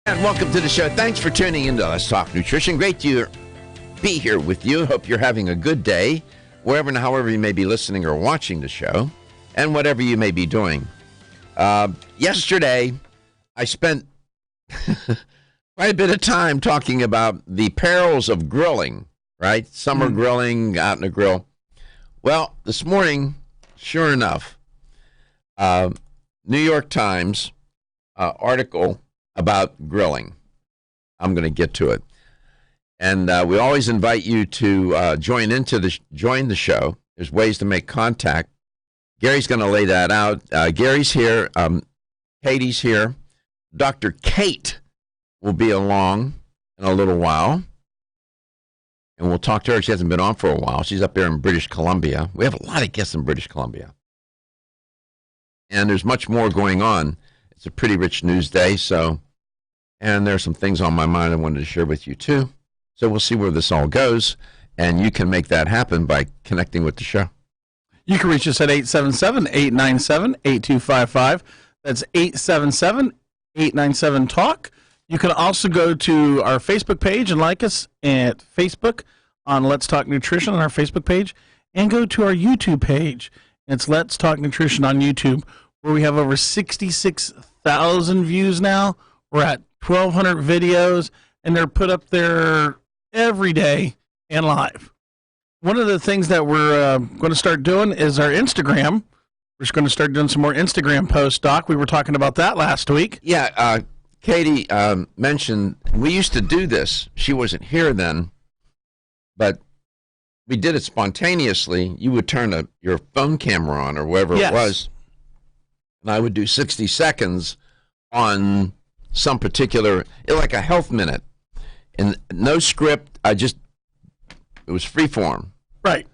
And welcome to the show. Thanks for tuning in to Let's Talk Nutrition. Great to be here with you. Hope you're having a good day, wherever and however you may be listening or watching the show, and whatever you may be doing. Yesterday, I spent quite a bit of time talking about the perils of grilling, right? Summer grilling, out in the grill. Well, this morning, sure enough, New York Times article about grilling. I'm going to get to it. And we always invite you to join the show. There's ways to make contact. Gary's going to lay that out. Gary's here. Katie's here. Dr. Kate will be along in a little while. And we'll talk to her. She hasn't been on for a while. She's up there in British Columbia. We have a lot of guests in British Columbia. And there's much more going on. It's a pretty rich news day, and there are some things on my mind I wanted to share with you, too. So we'll see where this all goes, and you can make that happen by connecting with the show. You can reach us at 877-897-8255. That's 877-897-TALK. You can also go to our Facebook page and like us at Facebook on Let's Talk Nutrition on our Facebook page, and go to our YouTube page. It's Let's Talk Nutrition on YouTube, where we have over 66,000 views now. We're at 1,200 videos, and they're put up there every day and live. One of the things that we're going to start doing is our Instagram. We're just going to start doing some more Instagram posts, Doc. We were talking about that last week. Yeah, Katie mentioned we used to do this. She wasn't here then, but we did it spontaneously. You would turn your phone camera on or whatever it was, and I would do 60 seconds on some particular, like a health minute, and no script. It was free form. Right.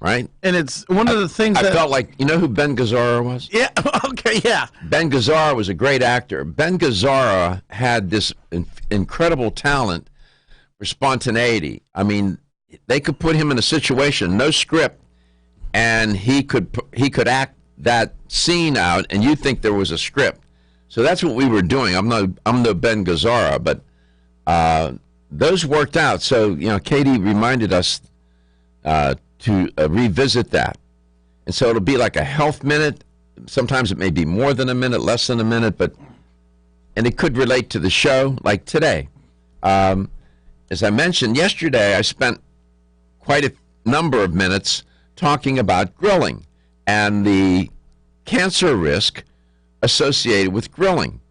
Right? And it's one of the things I felt like, you know who Ben Gazzara was? Yeah, okay, yeah. Ben Gazzara was a great actor. Ben Gazzara had this incredible talent for spontaneity. I mean, they could put him in a situation, no script, and he could act that scene out, and you'd think there was a script. So that's what we were doing. I'm no Ben Gazzara, but those worked out. So, Katie reminded us to revisit that. And so it'll be like a health minute. Sometimes it may be more than a minute, less than a minute, and it could relate to the show, like today. As I mentioned yesterday, I spent quite a number of minutes talking about grilling and the cancer risk associated with grilling.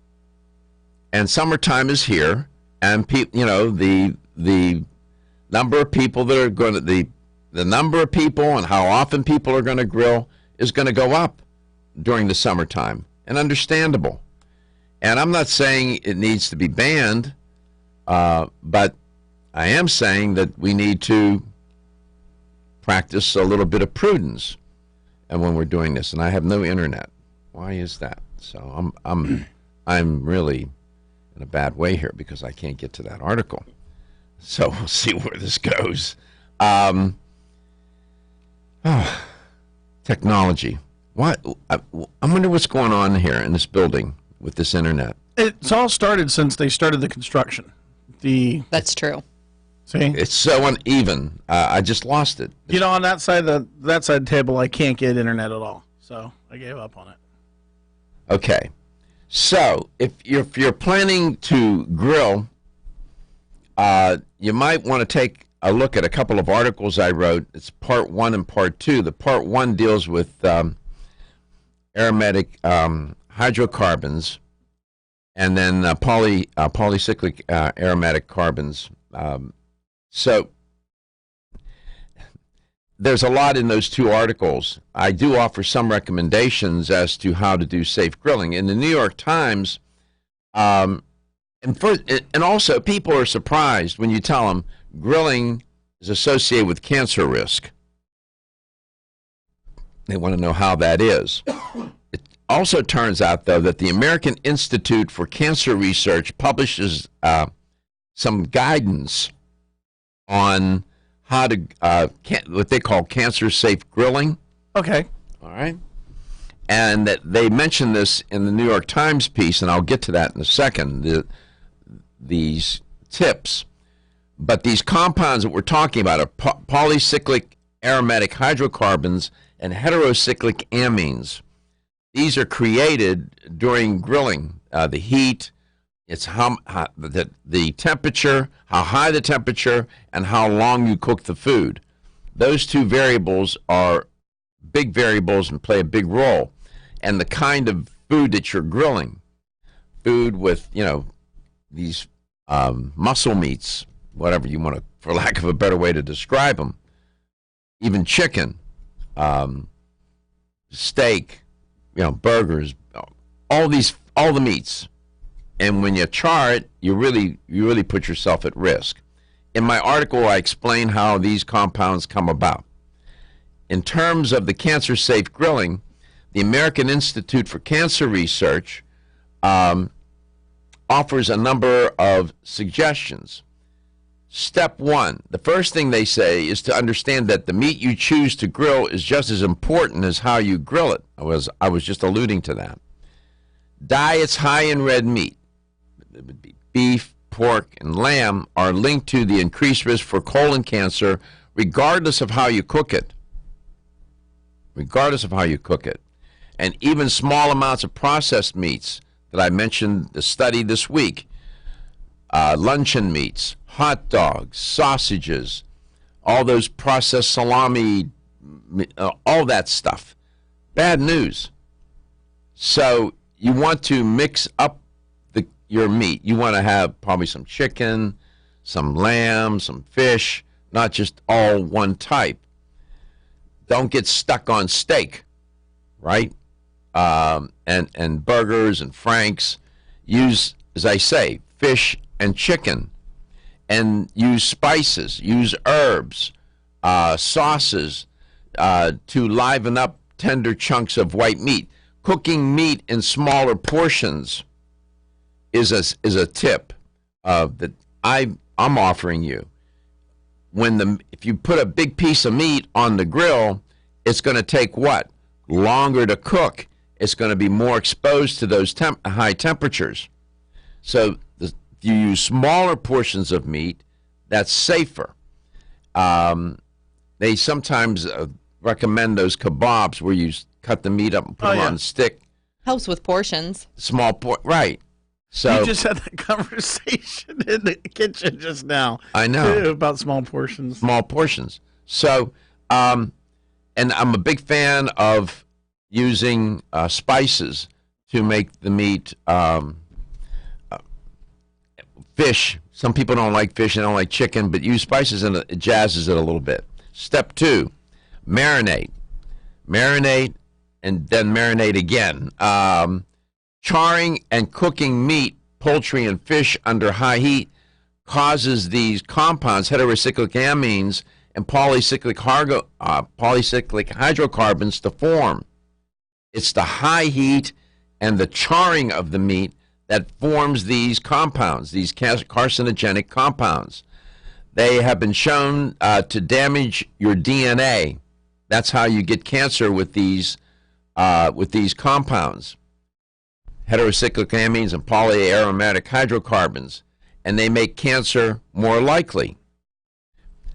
And summertime is here, and the number of people that are going to the number of people and how often people are going to grill is going to go up during the summertime, and understandable. And I'm not saying it needs to be banned, but I am saying that we need to practice a little bit of prudence, and when we're doing this. And I have no internet. Why is that? So I'm really in a bad way here because I can't get to that article. So we'll see where this goes. Technology. What? I wonder what's going on here in this building with this internet. It's all started since they started the construction. That's true. See? It's so uneven. I just lost it. On that side of the table, I can't get internet at all. So I gave up on it. Okay. So if you're planning to grill, you might want to take a look at a couple of articles I wrote. It's part 1 and part 2. The part 1 deals with aromatic hydrocarbons, and then polycyclic aromatic carbons. So there's a lot in those 2 articles. I do offer some recommendations as to how to do safe grilling. In the New York Times, and also people are surprised when you tell them grilling is associated with cancer risk. They want to know how that is. It also turns out, though, that the American Institute for Cancer Research publishes some guidance on how to, what they call cancer-safe grilling. Okay. All right. And that they mention this in the New York Times piece, and I'll get to that in a second. these tips. But these compounds that we're talking about are polycyclic aromatic hydrocarbons and heterocyclic amines. These are created during grilling. The heat, it's the temperature, how high the temperature, and how long you cook the food. Those two variables are big variables and play a big role. And the kind of food that you're grilling, food with, these muscle meats, whatever you want to, for lack of a better way to describe them, even chicken, steak, burgers, all the meats. And when you char it, you really put yourself at risk. In my article, I explain how these compounds come about. In terms of the cancer-safe grilling, the American Institute for Cancer Research offers a number of suggestions. Step one, the first thing they say is to understand that the meat you choose to grill is just as important as how you grill it. I was just alluding to that. Diets high in red meat, beef, pork, and lamb, are linked to the increased risk for colon cancer regardless of how you cook it. Regardless of how you cook it. And even small amounts of processed meats that I mentioned the study this week, luncheon meats, hot dogs, sausages, all those processed salami, all that stuff. Bad news. So you want to mix up your meat. You want to have probably some chicken, some lamb, some fish, not just all one type. Don't get stuck on steak, right? And burgers and franks. Use, as I say, fish and chicken. And use spices, use herbs, sauces to liven up tender chunks of white meat. Cooking meat in smaller portions is a tip that I'm offering you. If you put a big piece of meat on the grill, it's going to take what? Longer to cook. It's going to be more exposed to those high temperatures. So if you use smaller portions of meat, that's safer. They sometimes recommend those kebabs where you cut the meat up and put them on a stick. Helps with portions. Right. So you just had that conversation in the kitchen just now. I know. About small portions. Small portions. So, and I'm a big fan of using spices to make the meat. Fish. Some people don't like fish and don't like chicken, but use spices and it jazzes it a little bit. Step two, marinate. Marinate and then marinate again. Charring and cooking meat, poultry, and fish under high heat causes these compounds, heterocyclic amines and polycyclic hydrocarbons, to form. It's the high heat and the charring of the meat that forms these compounds, these carcinogenic compounds. They have been shown to damage your DNA. That's how you get cancer with these compounds, heterocyclic amines and polyaromatic hydrocarbons, and they make cancer more likely.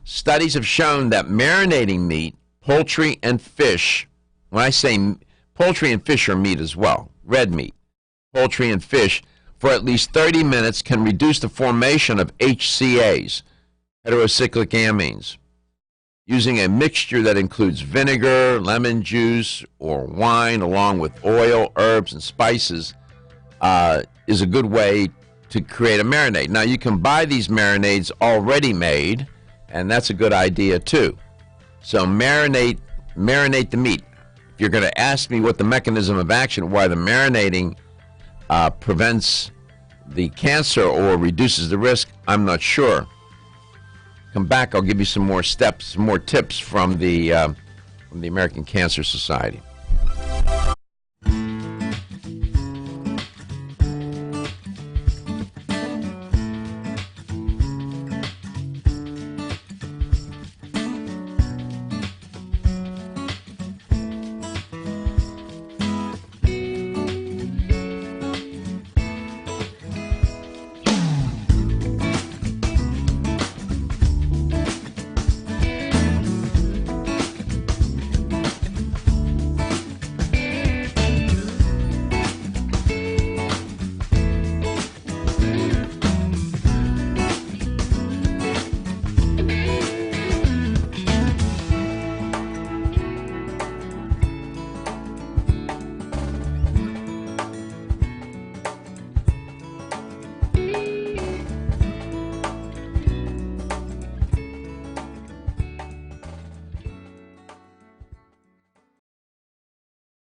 Studies have shown that marinating meat, poultry, and fish, when I say poultry and fish are meat as well, red meat, poultry and fish, for at least 30 minutes can reduce the formation of HCAs, heterocyclic amines. Using a mixture that includes vinegar, lemon juice, or wine, along with oil, herbs, and spices, is a good way to create a marinade. Now, you can buy these marinades already made, and that's a good idea too. So marinate the meat. If you're going to ask me what the mechanism of action, why the marinating prevents the cancer or reduces the risk, I'm not sure. Come back, I'll give you some more steps, some more tips from the American Cancer Society.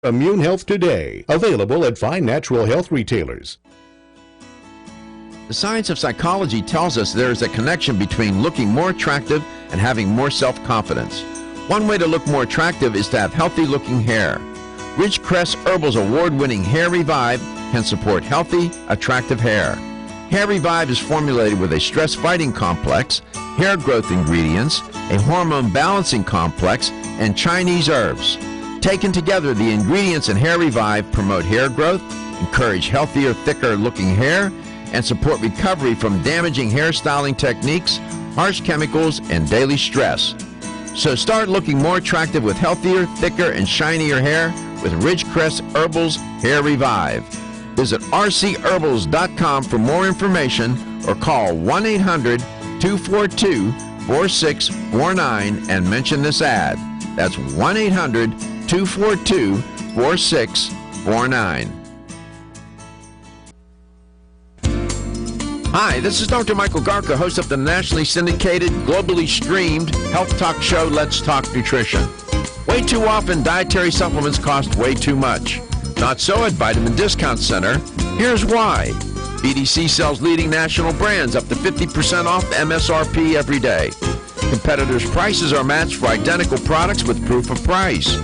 Immune Health Today, available at fine natural health retailers. The science of psychology tells us there is a connection between looking more attractive and having more self-confidence. One way to look more attractive is to have healthy-looking hair. Ridgecrest Herbal's award-winning Hair Revive can support healthy, attractive hair. Hair Revive is formulated with a stress-fighting complex, hair growth ingredients, a hormone balancing complex, and Chinese herbs. Taken together, the ingredients in Hair Revive promote hair growth, encourage healthier, thicker-looking hair, and support recovery from damaging hairstyling techniques, harsh chemicals, and daily stress. So start looking more attractive with healthier, thicker, and shinier hair with Ridgecrest Herbal's Hair Revive. Visit rcherbals.com for more information or call 1-800-242-4649 and mention this ad. That's 1-800-242-4649. Hi, this is Dr. Michael Garka, host of the nationally syndicated, globally streamed health talk show, Let's Talk Nutrition. Way too often, dietary supplements cost way too much. Not so at Vitamin Discount Center. Here's why. BDC sells leading national brands up to 50% off MSRP every day. Competitors' prices are matched for identical products with proof of price.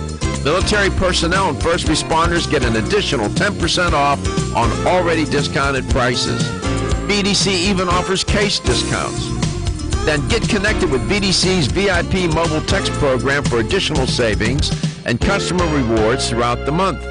Military personnel and first responders get an additional 10% off on already discounted prices. BDC even offers case discounts. Then get connected with BDC's VIP mobile text program for additional savings and customer rewards throughout the month.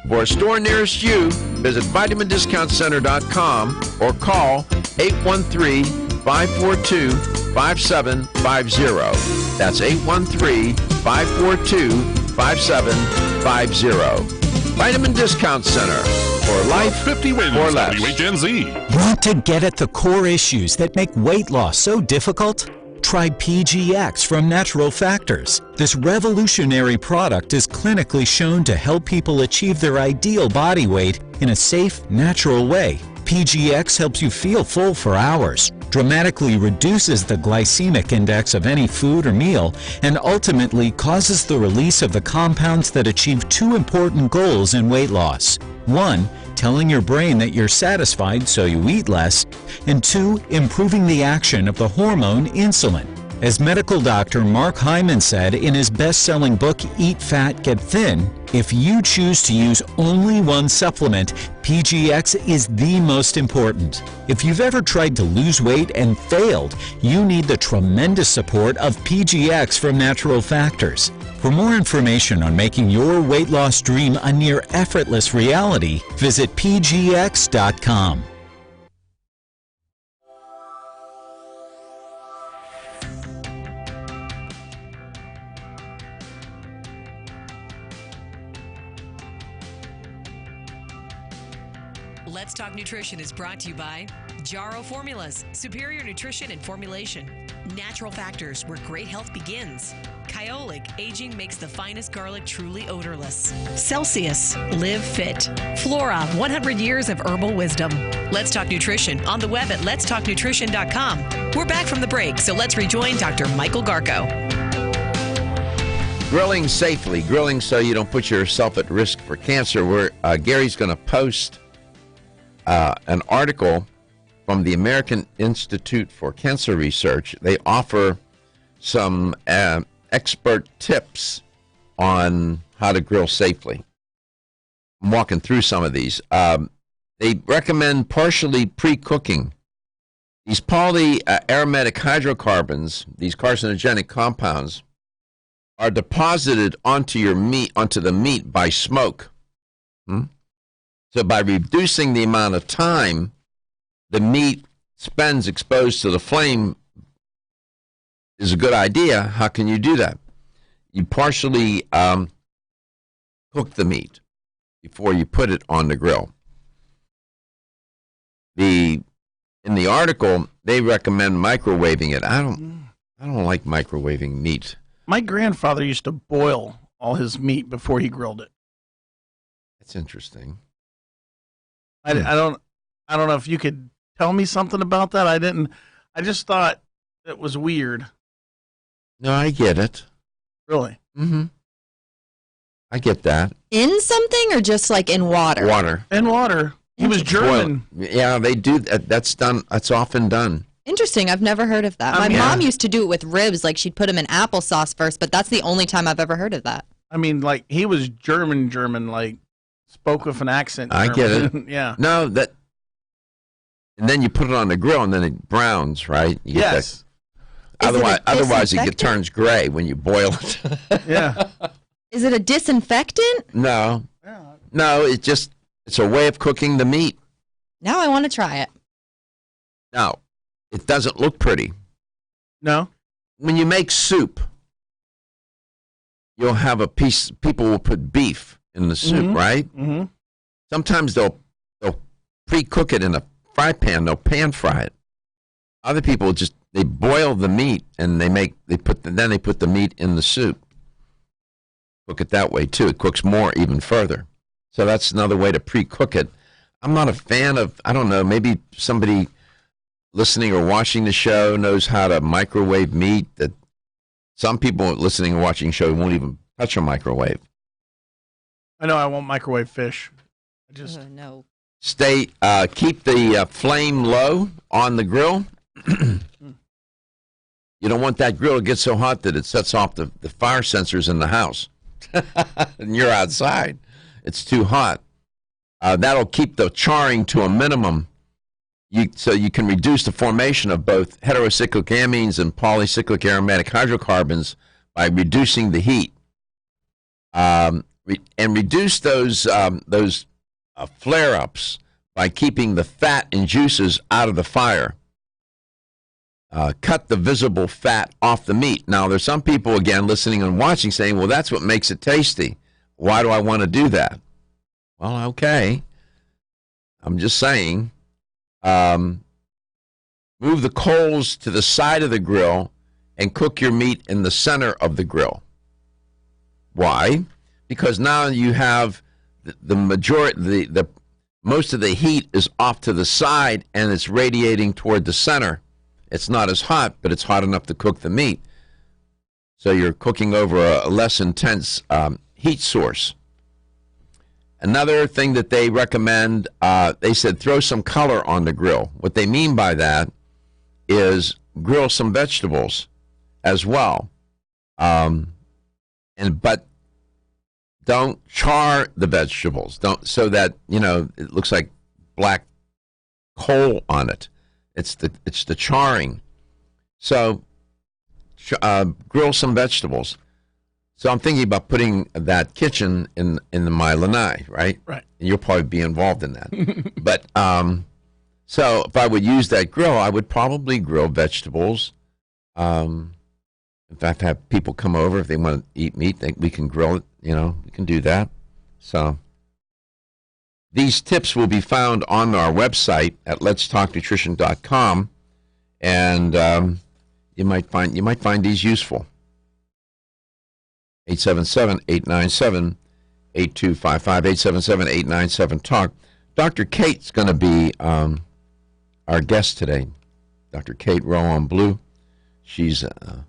For a store nearest you, visit vitamindiscountcenter.com or call 813-542-5750. That's 813-542-5750. Vitamin Discount Center. For life, 50 wins, or less. WHNZ. Want to get at the core issues that make weight loss so difficult? Try PGX from Natural Factors. This revolutionary product is clinically shown to help people achieve their ideal body weight in a safe, natural way. PGX helps you feel full for hours, dramatically reduces the glycemic index of any food or meal, and ultimately causes the release of the compounds that achieve two important goals in weight loss. One, telling your brain that you're satisfied so you eat less, and two, improving the action of the hormone insulin. As medical doctor Mark Hyman said in his best-selling book, Eat Fat, Get Thin, if you choose to use only one supplement, PGX is the most important. If you've ever tried to lose weight and failed, you need the tremendous support of PGX from Natural Factors. For more information on making your weight loss dream a near effortless reality, visit pgx.com. Let's Talk Nutrition is brought to you by Jarrow Formulas, superior nutrition and formulation. Natural Factors, where great health begins. Kyolic, aging makes the finest garlic truly odorless. Celsius, live fit. Flora, 100 years of herbal wisdom. Let's Talk Nutrition on the web at letstalknutrition.com. We're back from the break, so let's rejoin Dr. Michael Garko. Grilling safely, grilling so you don't put yourself at risk for cancer. Gary's going to post an article from the American Institute for Cancer Research. They offer some expert tips on how to grill safely. I'm walking through some of these. They recommend partially pre-cooking. These polyaromatic hydrocarbons, these carcinogenic compounds, are deposited onto the meat by smoke. So by reducing the amount of time the meat spends exposed to the flame is a good idea. How can you do that? You partially cook the meat before you put it on the grill. In the article, they recommend microwaving it. I don't like microwaving meat. My grandfather used to boil all his meat before he grilled it. That's interesting. I don't know if you could tell me something about that. I just thought it was weird. No, I get it. Really? Mm-hmm. I get that. In something or just like in water? Water. And water. He was German. Boil. Yeah, they do that. That's done. That's often done. Interesting. I've never heard of that. My Yeah. mom used to do it with ribs. Like she'd put them in applesauce first, but that's the only time I've ever heard of that. I mean, like, he was German, like, spoke with an accent. I get German. Yeah. No, that. And then you put it on the grill, and then it browns, right? You get Yes. that- Is it a otherwise, it disinfectant? turns gray when you boil it. Yeah. Is it a disinfectant? No, it's a way of cooking the meat. Now I want to try it. Now, it doesn't look pretty. No? When you make soup, you'll have a piece. People will put beef in the soup, Mhm. right? Mm-hmm. Sometimes they'll pre-cook it in a fry pan. They'll pan fry it. Other people just they boil the meat and then they put the meat in the soup. Cook it that way too. It cooks more even further. So that's another way to pre-cook it. I'm not a fan of. I don't know. Maybe somebody listening or watching the show knows how to microwave meat. That some people listening or watching the show won't even touch a microwave. I know I won't microwave fish. I just, Oh, no. Keep the flame low on the grill. You don't want that grill to get so hot that it sets off the fire sensors in the house. And you're outside. It's too hot. That'll keep the charring to a minimum. So you can reduce the formation of both heterocyclic amines and polycyclic aromatic hydrocarbons by reducing the heat. And reduce those flare-ups by keeping the fat and juices out of the fire. Cut the visible fat off the meat. Now, there's some people, again, listening and watching saying, well, that's what makes it tasty. Why do I want to do that? Well, okay. I'm just saying, move the coals to the side of the grill and cook your meat in the center of the grill. Why? Because now you have the majority, the most of the heat is off to the side and it's radiating toward the center. It's not as hot, but it's hot enough to cook the meat. So you're cooking over a less intense heat source. Another thing that they recommend, they said throw some color on the grill. What they mean by that is grill some vegetables as well. But don't char the vegetables. So that, it looks like black coal on it. It's the charring. So grill some vegetables. So I'm thinking about putting that kitchen in my lanai, right? Right. And you'll probably be involved in that. But so if I would use that grill, I would probably grill vegetables. In fact, have people come over if they want to eat meat, we can grill it. We can do that. So these tips will be found on our website at letstalknutrition.com, and you might find these useful. 877-897-8255, 877-897-TALK. Dr. Kate's going to be our guest today. Dr. Kate Rowan Blue. She's a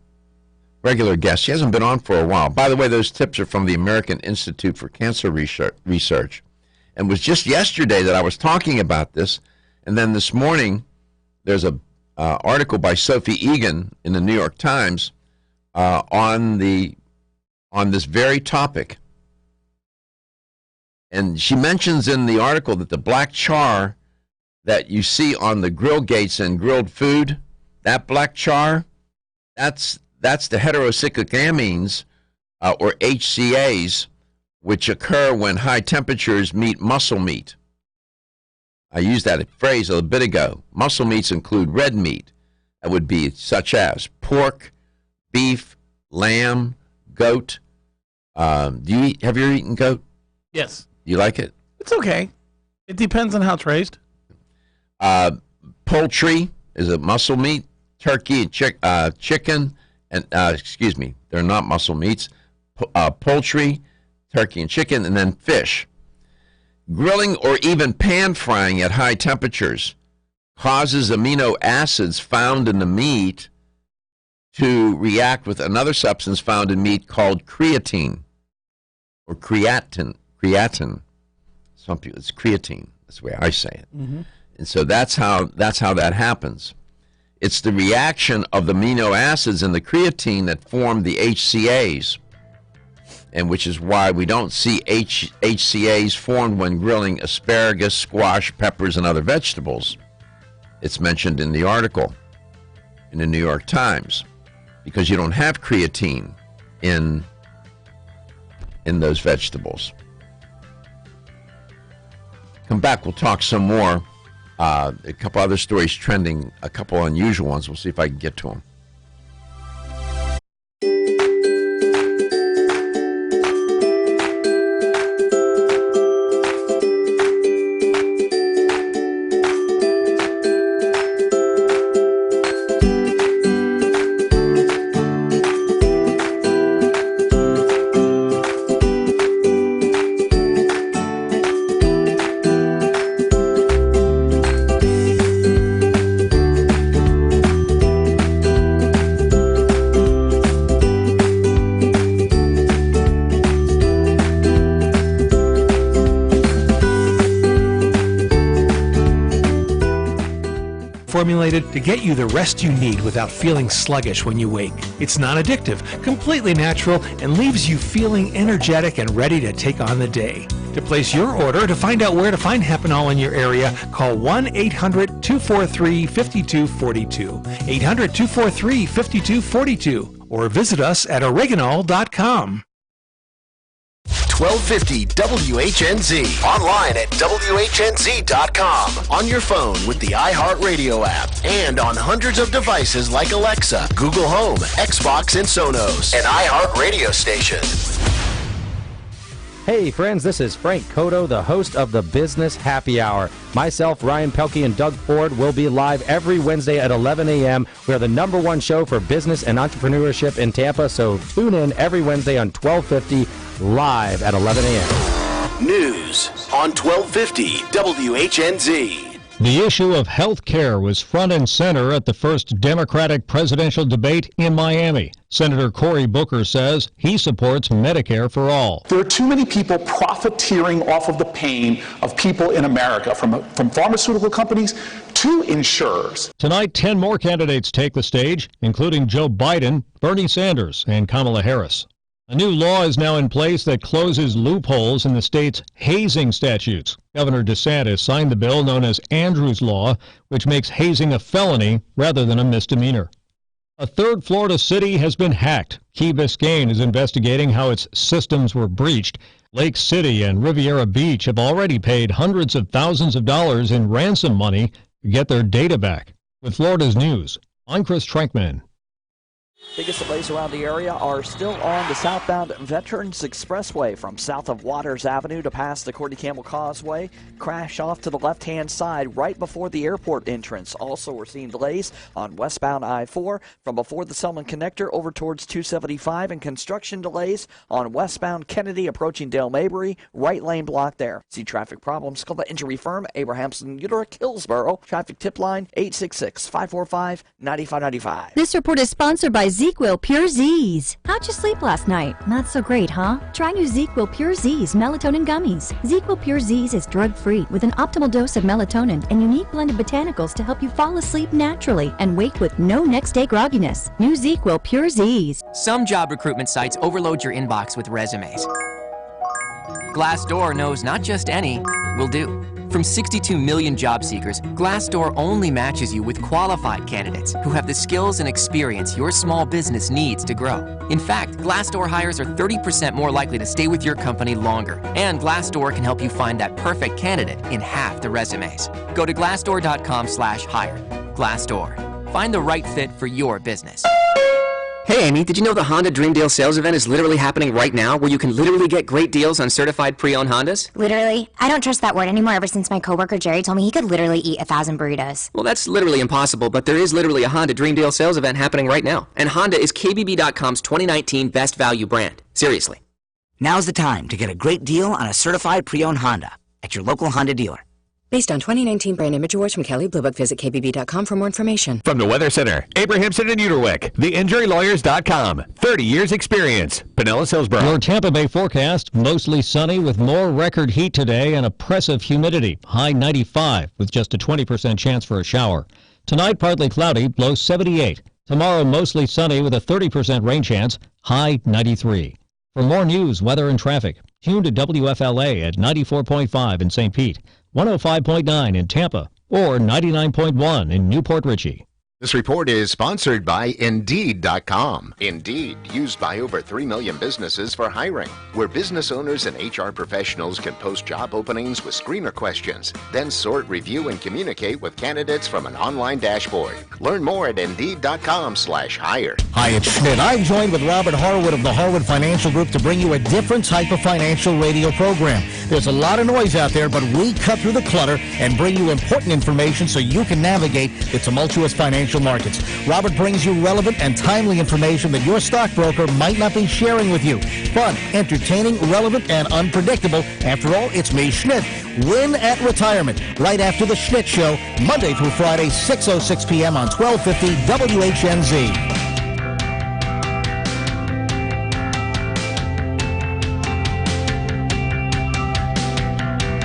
regular guest. She hasn't been on for a while. By the way, those tips are from the American Institute for Cancer Research. And it was just yesterday that I was talking about this. And then this morning, there's a article by Sophie Egan in the New York Times on this very topic. And she mentions in the article that the black char that you see on the grill gates and grilled food, that black char, that's the heterocyclic amines, or HCAs, which occur when high temperatures meet muscle meat. I used that phrase a bit ago. Muscle meats include red meat. That would be such as pork, beef, lamb, goat. Have you ever eaten goat? yes. You like it? It's okay. It depends on how it's raised. Poultry is a muscle meat. Turkey and chicken, and they're not muscle meats. Poultry, turkey and chicken, and then fish. Grilling or even pan frying at high temperatures causes amino acids found in the meat to react with another substance found in meat called creatine, or creatine. Some people, it's creatine. That's the way I say it. And so that's how that happens. It's the reaction of the amino acids in the creatine that form the HCAs, and which is why we don't see HCAs formed when grilling asparagus, squash, peppers, and other vegetables. It's mentioned in the article in the New York Times, because you don't have creatine in those vegetables. Come back, we'll talk some more. A couple other stories trending, a couple unusual ones. We'll see if I can get to them. Formulated to get you the rest you need without feeling sluggish when you wake. It's non-addictive, completely natural, and leaves you feeling energetic and ready to take on the day. To place your order, to find out where to find Hepinol in your area, call 1-800-243-5242, 800-243-5242, or visit us at oregonol.com. 1250 WHNZ. Online at WHNZ.com. On your phone with the iHeartRadio app. And on hundreds of devices like Alexa, Google Home, Xbox, and Sonos. An iHeartRadio station. Hey friends, this is Frank Cotto, the host of the Business Happy Hour. Myself, Ryan Pelkey, and Doug Ford will be live every Wednesday at 11 a.m. We are the #1 show for business and entrepreneurship in Tampa, so tune in every Wednesday on 1250 live at 11 a.m. News on 1250 WHNZ. The issue of health care was front and center at the first Democratic presidential debate in Miami. Senator Cory Booker says he supports Medicare for all. There are too many people profiteering off of the pain of people in America, from pharmaceutical companies to insurers. Tonight, 10 more candidates take the stage, including Joe Biden, Bernie Sanders, and Kamala Harris. A new law is now in place that closes loopholes in the state's hazing statutes. Governor DeSantis signed the bill known as Andrews Law, which makes hazing a felony rather than a misdemeanor. A third Florida city has been hacked. Key Biscayne is investigating how its systems were breached. Lake City and Riviera Beach have already paid hundreds of thousands of dollars in ransom money to get their data back. With Florida's News, I'm Chris Trenkman. Biggest delays around the area are still on the southbound Veterans Expressway from south of Waters Avenue to past the Courtney Campbell Causeway. Crash off to the left-hand side right before the airport entrance. Also, we're seeing delays on westbound I-4 from before the Selman Connector over towards 275, and construction delays on westbound Kennedy approaching Dale Mabry. Right lane blocked there. See traffic problems? Call the injury firm, Abrahamson Uterick, Hillsboro. Traffic tip line 866-545-9595. This report is sponsored by ZzzQuil Pure Z's. How'd you sleep last night? Not so great, huh? Try new ZzzQuil Pure Z's melatonin gummies. ZzzQuil Pure Z's is drug-free with an optimal dose of melatonin and unique blend of botanicals to help you fall asleep naturally and wake with no next-day grogginess. New ZzzQuil Pure Z's. Some job recruitment sites overload your inbox with resumes. Glassdoor knows not just any will do. From 62 million job seekers, Glassdoor only matches you with qualified candidates who have the skills and experience your small business needs to grow. In fact, Glassdoor hires are 30% more likely to stay with your company longer. And Glassdoor can help you find that perfect candidate in half the resumes. Go to glassdoor.com/hire. Glassdoor. Find the right fit for your business. Hey Amy, did you know the Honda Dream Deal sales event is literally happening right now, where you can literally get great deals on certified pre-owned Hondas? Literally? I don't trust that word anymore ever since my coworker Jerry told me he could literally eat 1,000 burritos. Well, that's literally impossible, but there is literally a Honda Dream Deal sales event happening right now. And Honda is KBB.com's 2019 Best Value brand. Seriously. Now's the time to get a great deal on a certified pre-owned Honda at your local Honda dealer. Based on 2019 brand image awards from Kelley Blue Book, visit kbb.com for more information. From the Weather Center, Abrahamson and Uterwick, theinjurylawyers.com. 30 years experience. Pinellas Hillsborough. Your Tampa Bay forecast, mostly sunny with more record heat today and oppressive humidity. High 95 with just a 20% chance for a shower. Tonight, partly cloudy, low 78. Tomorrow, mostly sunny with a 30% rain chance, high 93. For more news, weather, and traffic, tune to WFLA at 94.5 in St. Pete, 105.9 in Tampa, or 99.1 in Newport Richey. This report is sponsored by Indeed.com. Indeed, used by over 3 million businesses for hiring, where business owners and HR professionals can post job openings with screener questions, then sort, review, and communicate with candidates from an online dashboard. Learn more at Indeed.com/hire. Hi, it's Schmidt. I'm joined with Robert Harwood of the Harwood Financial Group to bring you a different type of financial radio program. There's a lot of noise out there, but we cut through the clutter and bring you important information so you can navigate the tumultuous financial markets. Robert brings you relevant and timely information that your stockbroker might not be sharing with you. Fun, entertaining, relevant, and unpredictable. After all, it's me, Schmidt. Win at retirement. Right after the Schmidt Show, Monday through Friday, 6:06 p.m. on 1250 WHNZ.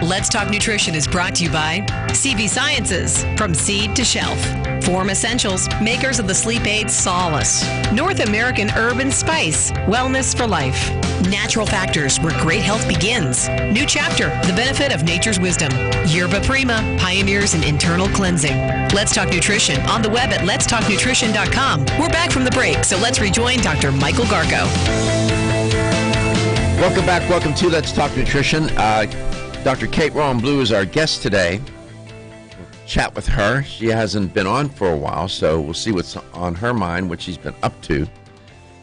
Let's Talk Nutrition is brought to you by CV Sciences, from seed to shelf. Form Essentials, makers of the sleep aid Solace. North American Herb and Spice, wellness for life. Natural Factors, where great health begins. New chapter, the benefit of nature's wisdom. Yerba Prima, pioneers in internal cleansing. Let's Talk Nutrition on the web at letstalknutrition.com. We're back from the break, so let's rejoin Dr. Michael Gargo. Welcome back. Welcome to Let's Talk Nutrition. Dr. Kate Rowan Blue is our guest today. We'll chat with her. She hasn't been on for a while, so we'll see what's on her mind, what she's been up to.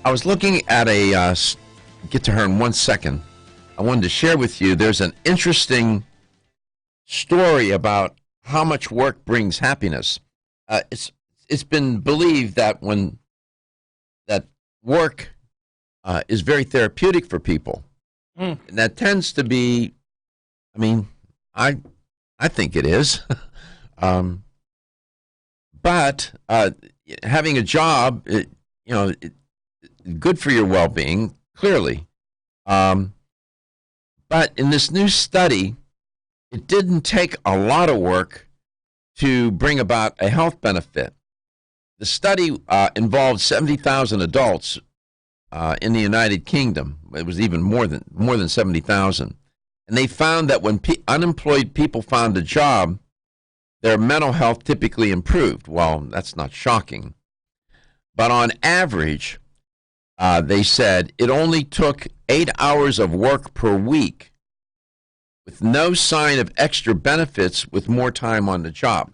I was looking at get to her in 1 second. I wanted to share with you, there's an interesting story about how much work brings happiness. It's been believed that that work is very therapeutic for people. And that tends to be, I think it is. But having a job, good for your well-being, clearly. But in this new study, it didn't take a lot of work to bring about a health benefit. The study involved 70,000 adults in the United Kingdom. It was even more than 70,000. And they found that when unemployed people found a job, their mental health typically improved. Well, that's not shocking. But on average, they said it only took 8 hours of work per week with no sign of extra benefits with more time on the job.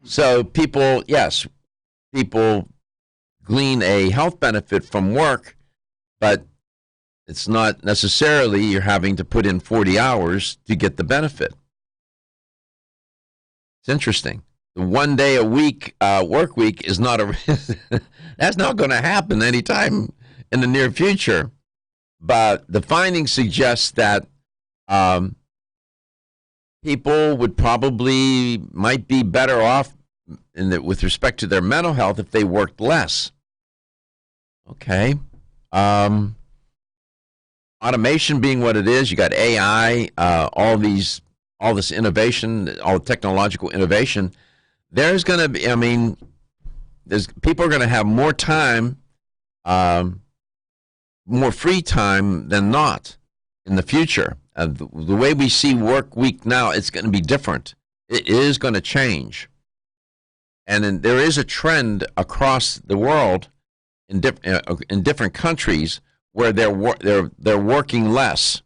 So people glean a health benefit from work, but it's not necessarily you're having to put in 40 hours to get the benefit. It's interesting. The 1 day a week work week is not that's not going to happen anytime in the near future. But the findings suggest that people might be better off with respect to their mental health if they worked less. Okay. Automation being what it is, you got AI, all this innovation, all technological innovation. There's going to be, people are going to have more time, more free time than not in the future. The way we see work week now, it's going to be different. It is going to change. And then there is a trend across the world in different countries where they're working less.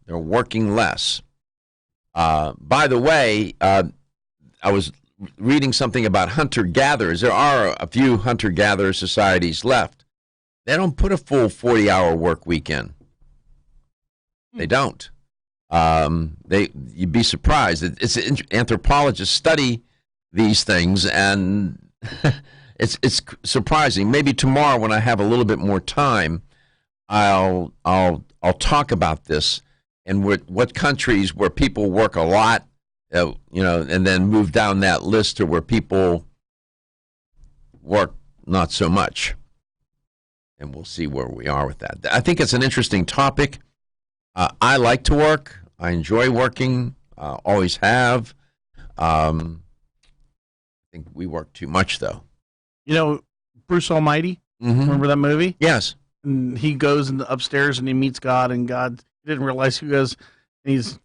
They're working less. By the way, I was reading something about hunter-gatherers. There are a few hunter-gatherer societies left. They don't put a full 40-hour work week in. They don't. You'd be surprised. Anthropologists study these things, and it's surprising. Maybe tomorrow, when I have a little bit more time, I'll talk about this. and what countries where people work a lot, and then move down that list to where people work not so much. And we'll see where we are with that. I think it's an interesting topic. I like to work. I enjoy working. Always have. I think we work too much, though. Bruce Almighty. Mm-hmm. Remember that movie? Yes. And he goes upstairs and he meets God, and God didn't realize who he was. And he's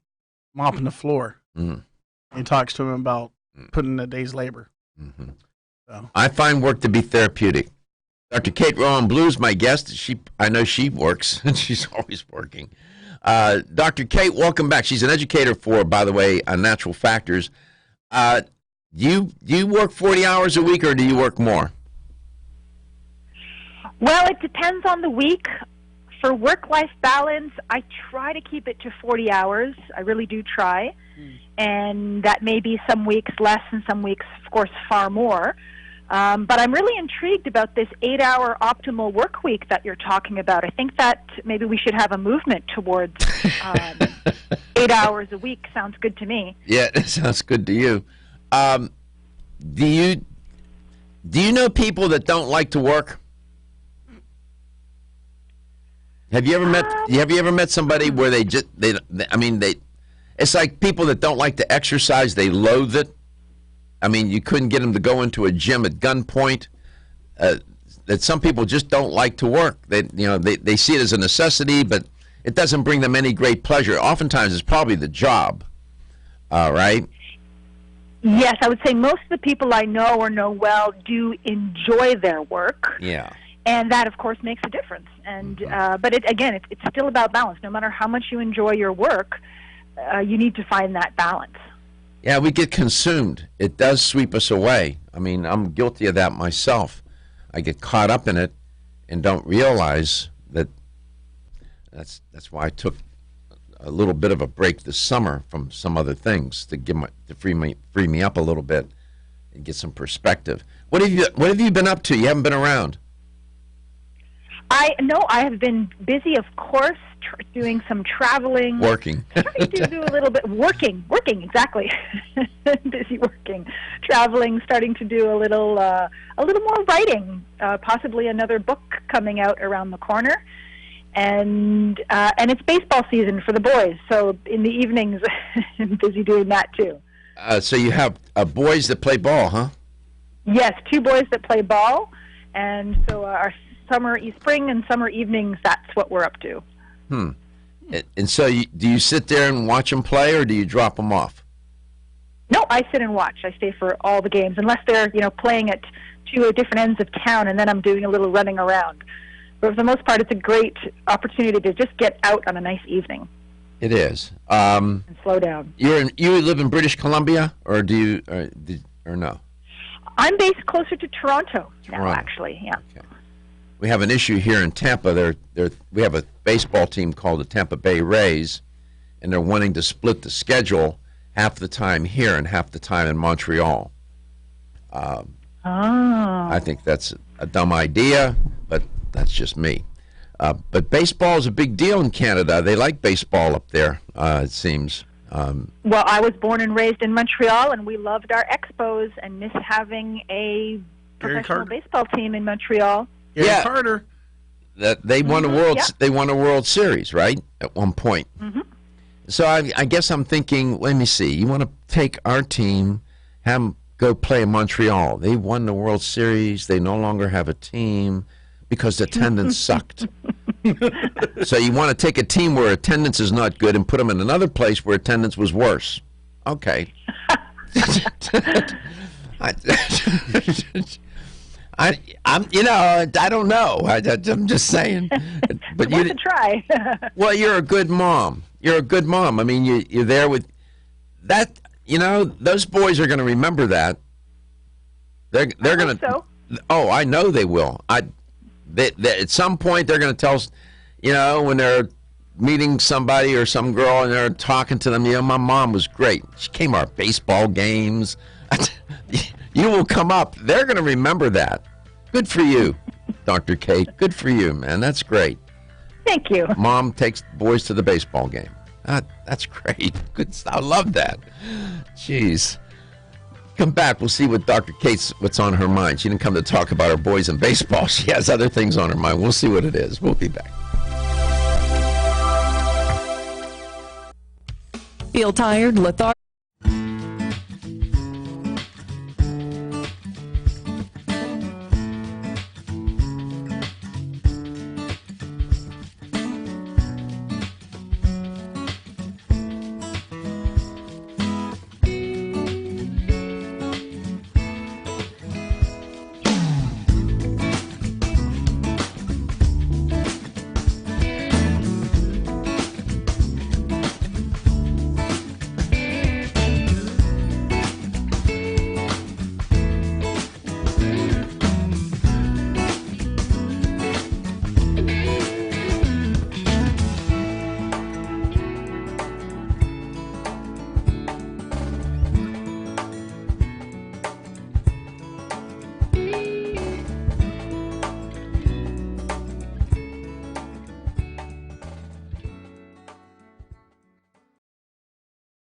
mopping the floor. Mm. He talks to him about putting in a day's labor. Mm-hmm. So. I find work to be therapeutic. Dr. Kate Rowan Blue's my guest. I know she works, and she's always working. Dr. Kate, welcome back. She's an educator for, by the way, Natural Factors. Do you work 40 hours a week, or do you work more? Well, it depends on the week. For work-life balance, I try to keep it to 40 hours. I really do try. And that may be some weeks less and some weeks, of course, far more. But I'm really intrigued about this 8-hour optimal work week that you're talking about. I think that maybe we should have a movement towards 8 hours a week. Sounds good to me. Yeah, it sounds good to you. Do you know people that don't like to work? Have you ever met somebody where it's like people that don't like to exercise, they loathe it. I mean, you couldn't get them to go into a gym at gunpoint. That some people just don't like to work. They see it as a necessity, but it doesn't bring them any great pleasure. Oftentimes, it's probably the job, right? Yes, I would say most of the people I know or know well do enjoy their work. Yeah. And that, of course, makes a difference. And but it's still about balance. No matter how much you enjoy your work, you need to find that balance. Yeah, we get consumed. It does sweep us away. I mean, I'm guilty of that myself. I get caught up in it and don't realize that. That's why I took a little bit of a break this summer from some other things to free me up a little bit and get some perspective. What have you been up to? You haven't been around. I have been busy, of course, doing some traveling. Working. Trying to do a little bit working, exactly. Busy working, traveling, starting to do a little more writing, possibly another book coming out around the corner. And it's baseball season for the boys, so in the evenings I'm busy doing that too. So you have boys that play ball, huh? Yes, 2 boys that play ball, and so our spring and summer evenings, that's what we're up to. And so do you sit there and watch them play, or do you drop them off? No, I sit and watch. I stay for all the games, unless they're playing at 2 different ends of town, and then I'm doing a little running around. But for the most part, it's a great opportunity to just get out on a nice evening. It is. And slow down. You live in British Columbia, or do you, or no? I'm based closer to Toronto now, actually. Yeah. Okay. We have an issue here in Tampa. We have a baseball team called the Tampa Bay Rays, and they're wanting to split the schedule, half the time here and half the time in Montreal. I think that's a dumb idea, but that's just me. But baseball is a big deal in Canada. They like baseball up there, it seems. Well, I was born and raised in Montreal, and we loved our Expos and miss having a professional baseball team in Montreal. Gary Carter. That they won a world. Yeah. They won a World Series, right? At one point. Mm-hmm. So I guess I'm thinking. Let me see. You want to take our team, have them go play in Montreal. They won the World Series. They no longer have a team because attendance sucked. So you want to take a team where attendance is not good and put them in another place where attendance was worse. Okay. I don't know. I'm just saying. But you try. Well, you're a good mom. You're a good mom. I mean, you're there with that. Those boys are going to remember that. They're going to. So. Oh, I know they will. They, at some point, they're going to tell us, when they're meeting somebody or some girl and they're talking to them, my mom was great. She came to our baseball games. You will come up. They're going to remember that. Good for you, Dr. Kate. Good for you, man. That's great. Thank you. Mom takes boys to the baseball game. That's great. Good. I love that. Jeez. Come back. We'll see what Dr. Kate's, what's on her mind. She didn't come to talk about her boys in baseball. She has other things on her mind. We'll see what it is. We'll be back. Feel tired, lethargic?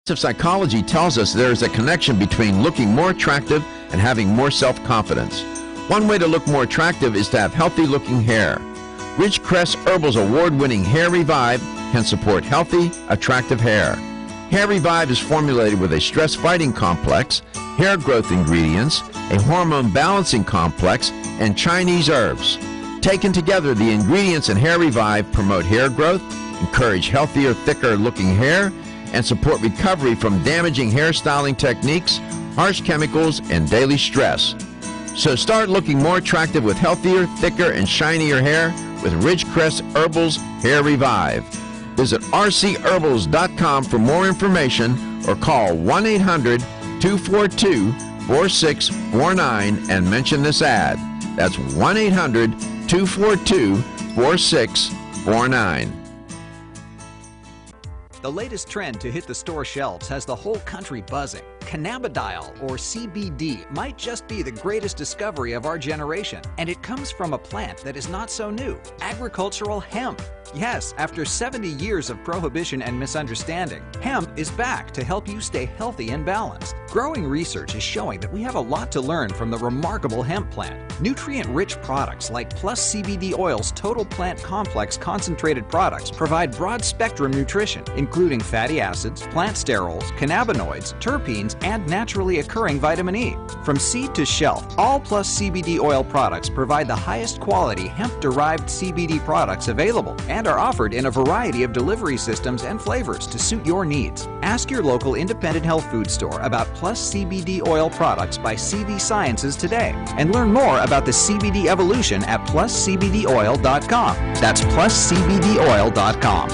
Of psychology tells us there is a connection between looking more attractive and having more self-confidence. One way to look more attractive is to have healthy looking hair. Ridgecrest Herbal's award-winning Hair Revive can support healthy, attractive hair. Hair Revive is formulated with a stress-fighting complex, hair growth ingredients, a hormone balancing complex, and Chinese herbs. Taken together, the ingredients in Hair Revive promote hair growth, encourage healthier, thicker looking hair, and support recovery from damaging hairstyling techniques, harsh chemicals, and daily stress. So start looking more attractive with healthier, thicker, and shinier hair with Ridgecrest Herbal's Hair Revive. Visit rcherbals.com for more information or call 1-800-242-4649 and mention this ad. That's 1-800-242-4649. The latest trend to hit the store shelves has the whole country buzzing. Cannabidiol, or CBD, might just be the greatest discovery of our generation, and it comes from a plant that is not so new, agricultural hemp. Yes, after 70 years of prohibition and misunderstanding, hemp is back to help you stay healthy and balanced. Growing research is showing that we have a lot to learn from the remarkable hemp plant. Nutrient-rich products like Plus CBD Oil's Total Plant Complex concentrated products provide broad-spectrum nutrition, including fatty acids, plant sterols, cannabinoids, terpenes, and naturally occurring vitamin E. From seed to shelf, all Plus CBD Oil products provide the highest quality hemp-derived CBD products available and are offered in a variety of delivery systems and flavors to suit your needs. Ask your local independent health food store about Plus CBD Oil products by CV Sciences today and learn more about the CBD evolution at pluscbdoil.com. That's pluscbdoil.com.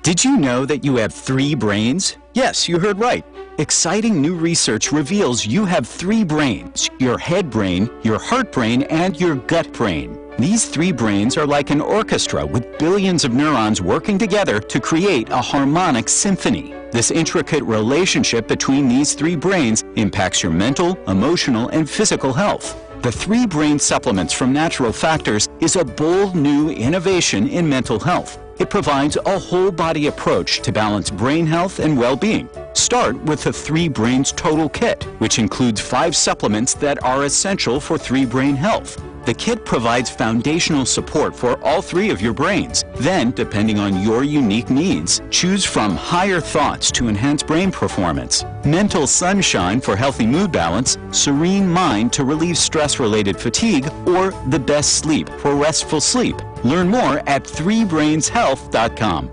Did you know that you have 3 brains? Yes, you heard right. Exciting new research reveals you have 3 brains: your head brain, your heart brain, and your gut brain. These 3 brains are like an orchestra with billions of neurons working together to create a harmonic symphony. This intricate relationship between these 3 brains impacts your mental, emotional, and physical health. The 3 Brain Supplements from Natural Factors is a bold new innovation in mental health. It provides a whole-body approach to balance brain health and well-being. Start with the 3 Brains Total Kit, which includes 5 supplements that are essential for 3 brain health. The kit provides foundational support for all 3 of your brains. Then, depending on your unique needs, choose from Higher Thoughts to enhance brain performance, Mental Sunshine for healthy mood balance, Serene Mind to relieve stress-related fatigue, or The Best Sleep for restful sleep. Learn more at 3brainshealth.com.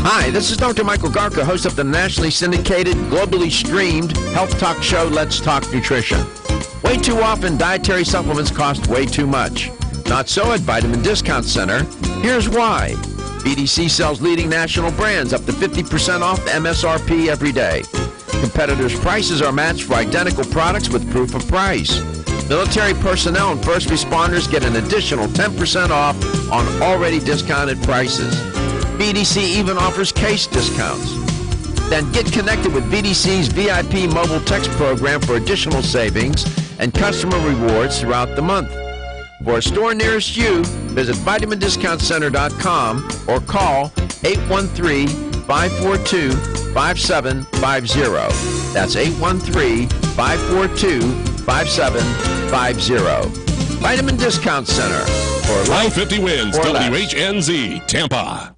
Hi, this is Dr. Michael Garka, host of the nationally syndicated, globally streamed health talk show, Let's Talk Nutrition. Way too often, dietary supplements cost way too much. Not so at Vitamin Discount Center. Here's why. BDC sells leading national brands up to 50% off the MSRP every day. Competitors' prices are matched for identical products with proof of price. Military personnel and first responders get an additional 10% off on already discounted prices. BDC even offers case discounts. Then get connected with BDC's VIP mobile text program for additional savings and customer rewards throughout the month. For a store nearest you, Visit vitamindiscountcenter.com or call 813-542-5750. That's 813-542-5750. Vitamin Discount Center. For 950 wins, or less. WHNZ, Tampa.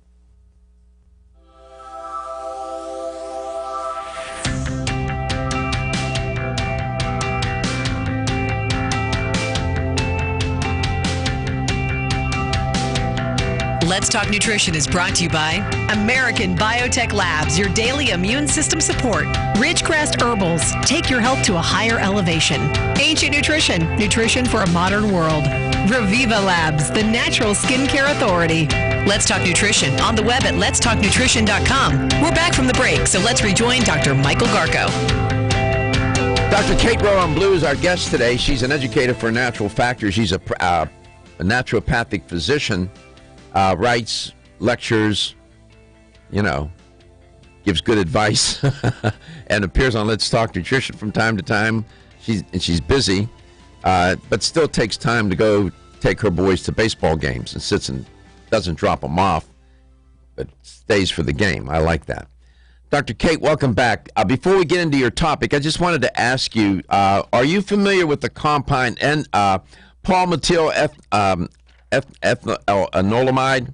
Let's Talk Nutrition is brought to you by American Biotech Labs, your daily immune system support. Ridgecrest Herbals, take your health to a higher elevation. Ancient Nutrition, nutrition for a modern world. Reviva Labs, the natural skincare authority. Let's Talk Nutrition on the web at letstalknutrition.com. We're back from the break, so let's rejoin Dr. Michael Garko. Dr. Kate Rowan Blue is our guest today. She's an educator for natural factors. She's a naturopathic physician. Writes, lectures, gives good advice, and appears on Let's Talk Nutrition from time to time. She's busy, but still takes time to go take her boys to baseball games and sits and doesn't drop them off, but stays for the game. I like that. Dr. Kate, welcome back. Before we get into your topic, I just wanted to ask you, are you familiar with the compound palmitoyl ethanolamide?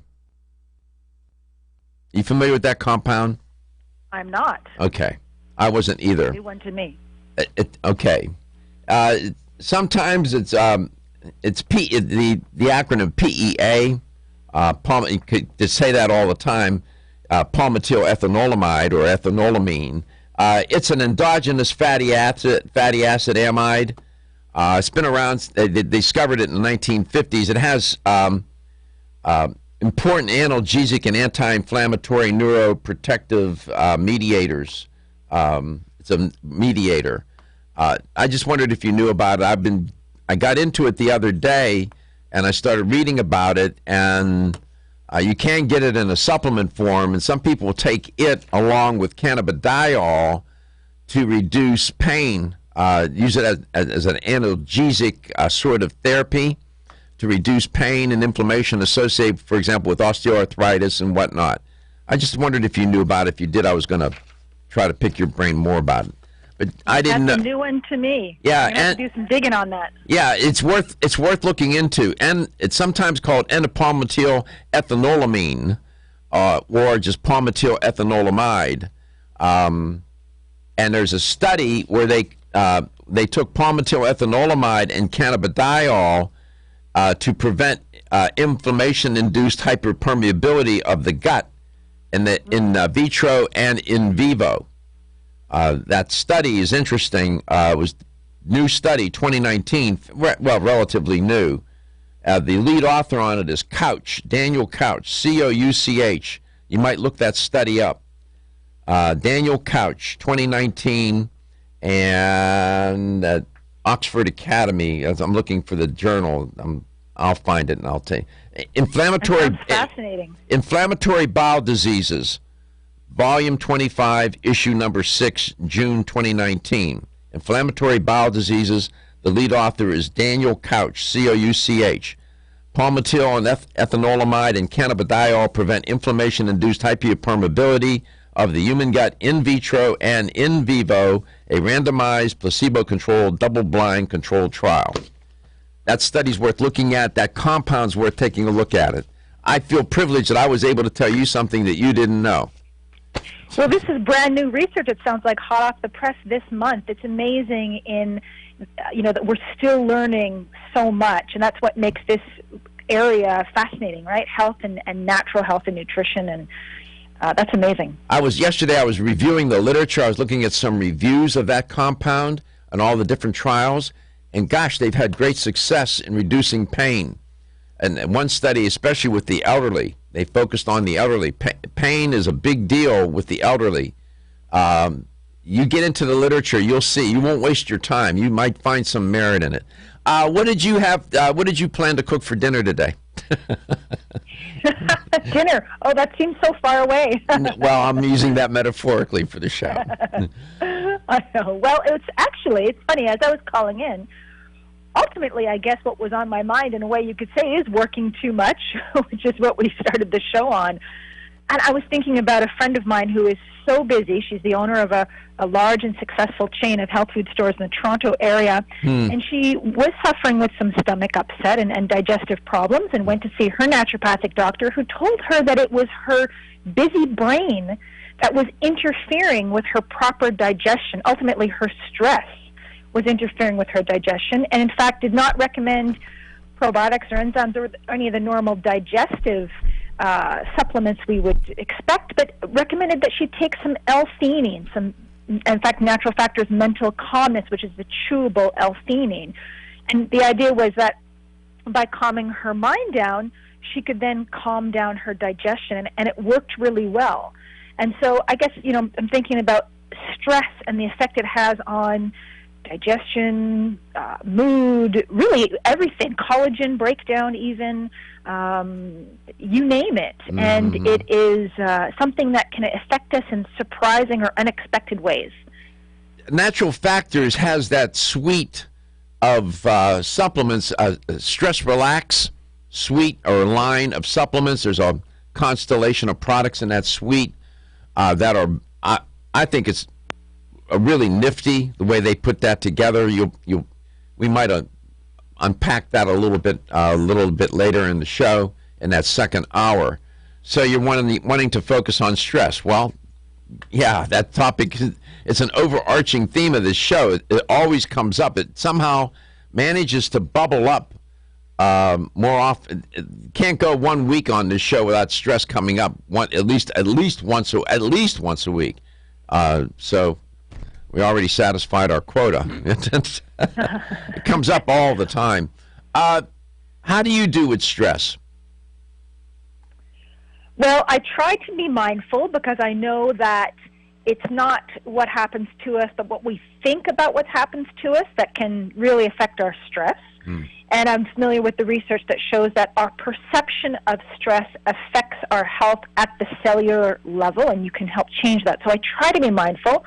You familiar with that compound? I'm not. Okay. I wasn't either. New one to me. Okay. Sometimes it's the acronym PEA. You could just say that all the time. Palmitoyl ethanolamide or ethanolamine. It's an endogenous fatty acid amide. It's been around. They discovered it in the 1950s. It has important analgesic and anti-inflammatory neuroprotective mediators. It's a mediator. I just wondered if you knew about it. I got into it the other day, and I started reading about it, and you can get it in a supplement form, and some people take it along with cannabidiol to reduce pain. Use it as an analgesic sort of therapy to reduce pain and inflammation associated, for example, with osteoarthritis and whatnot. I just wondered if you knew about it. If you did, I was going to try to pick your brain more about it. But I didn't know. That's a new one to me. Yeah, I'm gonna have to do some digging on that. Yeah, it's worth looking into. And it's sometimes called N-palmitoyl ethanolamine or just palmitoyl ethanolamide. And there's a study where they took palmitoyl ethanolamide and cannabidiol to prevent inflammation-induced hyperpermeability of the gut in vitro and in vivo. That study is interesting. It was new study, 2019, relatively new. The lead author on it is Couch, Daniel Couch, C-O-U-C-H. You might look that study up. Daniel Couch, 2019, and Oxford Academy. As I'm looking for the journal, I'll find it and I'll tell you. Fascinating. Inflammatory bowel diseases, Volume 25, Issue Number 6, June 2019. Inflammatory bowel diseases. The lead author is Daniel Couch, C-O-U-C-H. Palmitoyl and ethanolamide and cannabidiol prevent inflammation-induced hyperpermeability of the human gut in vitro and in vivo, a randomized, placebo-controlled, double-blind controlled trial. That study's worth looking at. That compound's worth taking a look at it. I feel privileged that I was able to tell you something that you didn't know. Well, this is brand new research. It sounds like hot off the press this month. It's amazing that we're still learning so much, and that's what makes this area fascinating, right? Health and natural health and nutrition, and that's amazing. Yesterday I was reviewing the literature. I was looking at some reviews of that compound and all the different trials, and gosh, they've had great success in reducing pain. And one study, especially with the elderly, they focused on the elderly. Pain is a big deal with the elderly. You get into the literature, you'll see. You won't waste your time. You might find some merit in it. What did you have? What did you plan to cook for dinner today? Dinner? Oh, that seems so far away. Well, I'm using that metaphorically for the show. I know. Well, it's funny. As I was calling in, ultimately, I guess what was on my mind, in a way you could say, is working too much, which is what we started the show on. And I was thinking about a friend of mine who is so busy. She's the owner of a large and successful chain of health food stores in the Toronto area. And she was suffering with some stomach upset and digestive problems, and went to see her naturopathic doctor, who told her that it was her busy brain that was interfering with her proper digestion. Ultimately, her stress was interfering with her digestion, and in fact did not recommend probiotics or enzymes or any of the normal digestive supplements we would expect, but recommended that she take some L-theanine, in fact, Natural Factors Mental Calmness, which is the chewable L-theanine. And the idea was that by calming her mind down, she could then calm down her digestion, and it worked really well. And so I guess, I'm thinking about stress and the effect it has on digestion, mood, really everything, collagen breakdown even, you name it. And it is something that can affect us in surprising or unexpected ways. Natural Factors has that suite of supplements, Stress Relax suite or line of supplements. There's a constellation of products in that suite that are, I think it's really nifty the way they put that together. We might unpack that a little bit later in the show in that second hour. So you're wanting to focus on stress. Well, yeah, that topic, it's an overarching theme of this show. It always comes up. It somehow manages to bubble up more often. It can't go 1 week on this show without stress coming up. At least once a week. So we already satisfied our quota. It comes up all the time. How do you do with stress? Well, I try to be mindful, because I know that it's not what happens to us, but what we think about what happens to us that can really affect our stress. And I'm familiar with the research that shows that our perception of stress affects our health at the cellular level, and you can help change that. So I try to be mindful,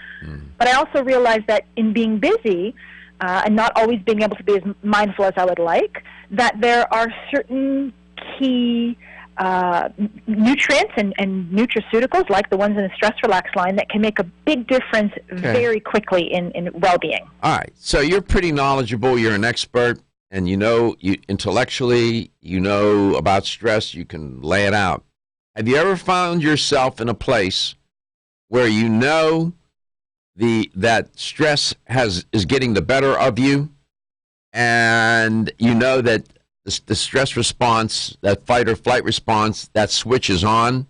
but I also realize that in being busy and not always being able to be as mindful as I would like, that there are certain key nutrients and nutraceuticals, like the ones in the Stress Relax line, that can make a big difference very quickly in well-being. All right. So you're pretty knowledgeable. You're an expert. And intellectually, about stress, you can lay it out. Have you ever found yourself in a place where that stress is getting the better of you, and that the stress response, that fight or flight response, that switch is on,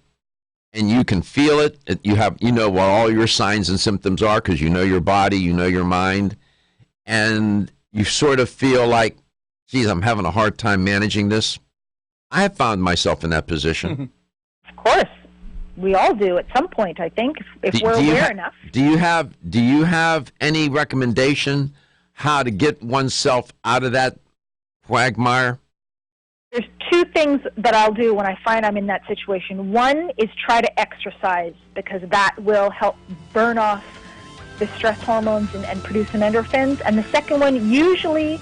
and you can feel it? You know what all your signs and symptoms are, because you know your body, you know your mind, and you sort of feel like, geez, I'm having a hard time managing this. I have found myself in that position. Of course. We all do at some point, I think, if we're aware enough. Do you have any recommendation how to get oneself out of that quagmire? There's two things that I'll do when I find I'm in that situation. One is try to exercise, because that will help burn off the stress hormones and produce some endorphins. And the second one usually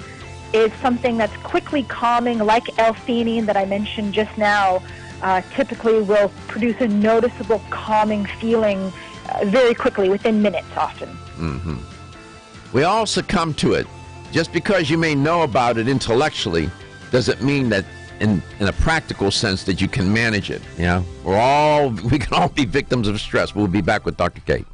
is something that's quickly calming, like L-theanine that I mentioned just now. Typically will produce a noticeable calming feeling very quickly, within minutes often. We all succumb to it. Just because you may know about it intellectually doesn't mean that in a practical sense that you can manage it. We can all be victims of stress. We'll be back with Dr. Kate.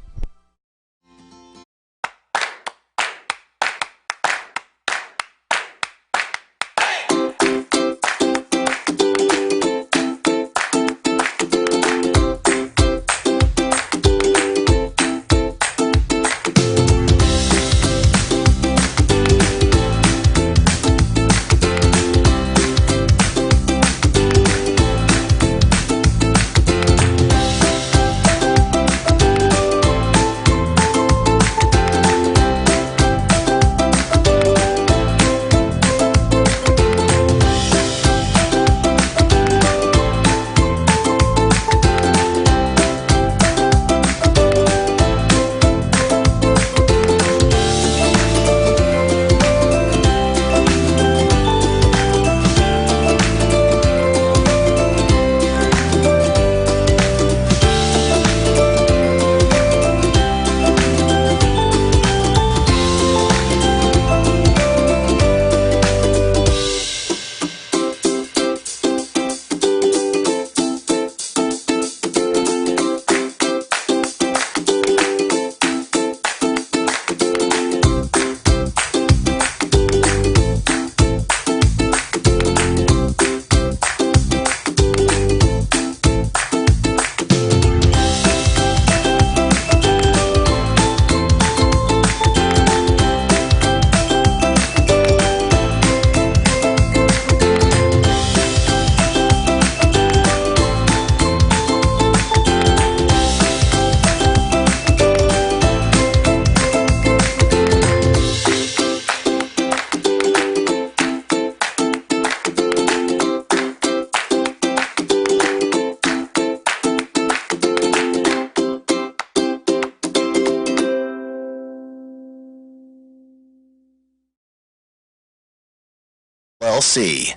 LLC.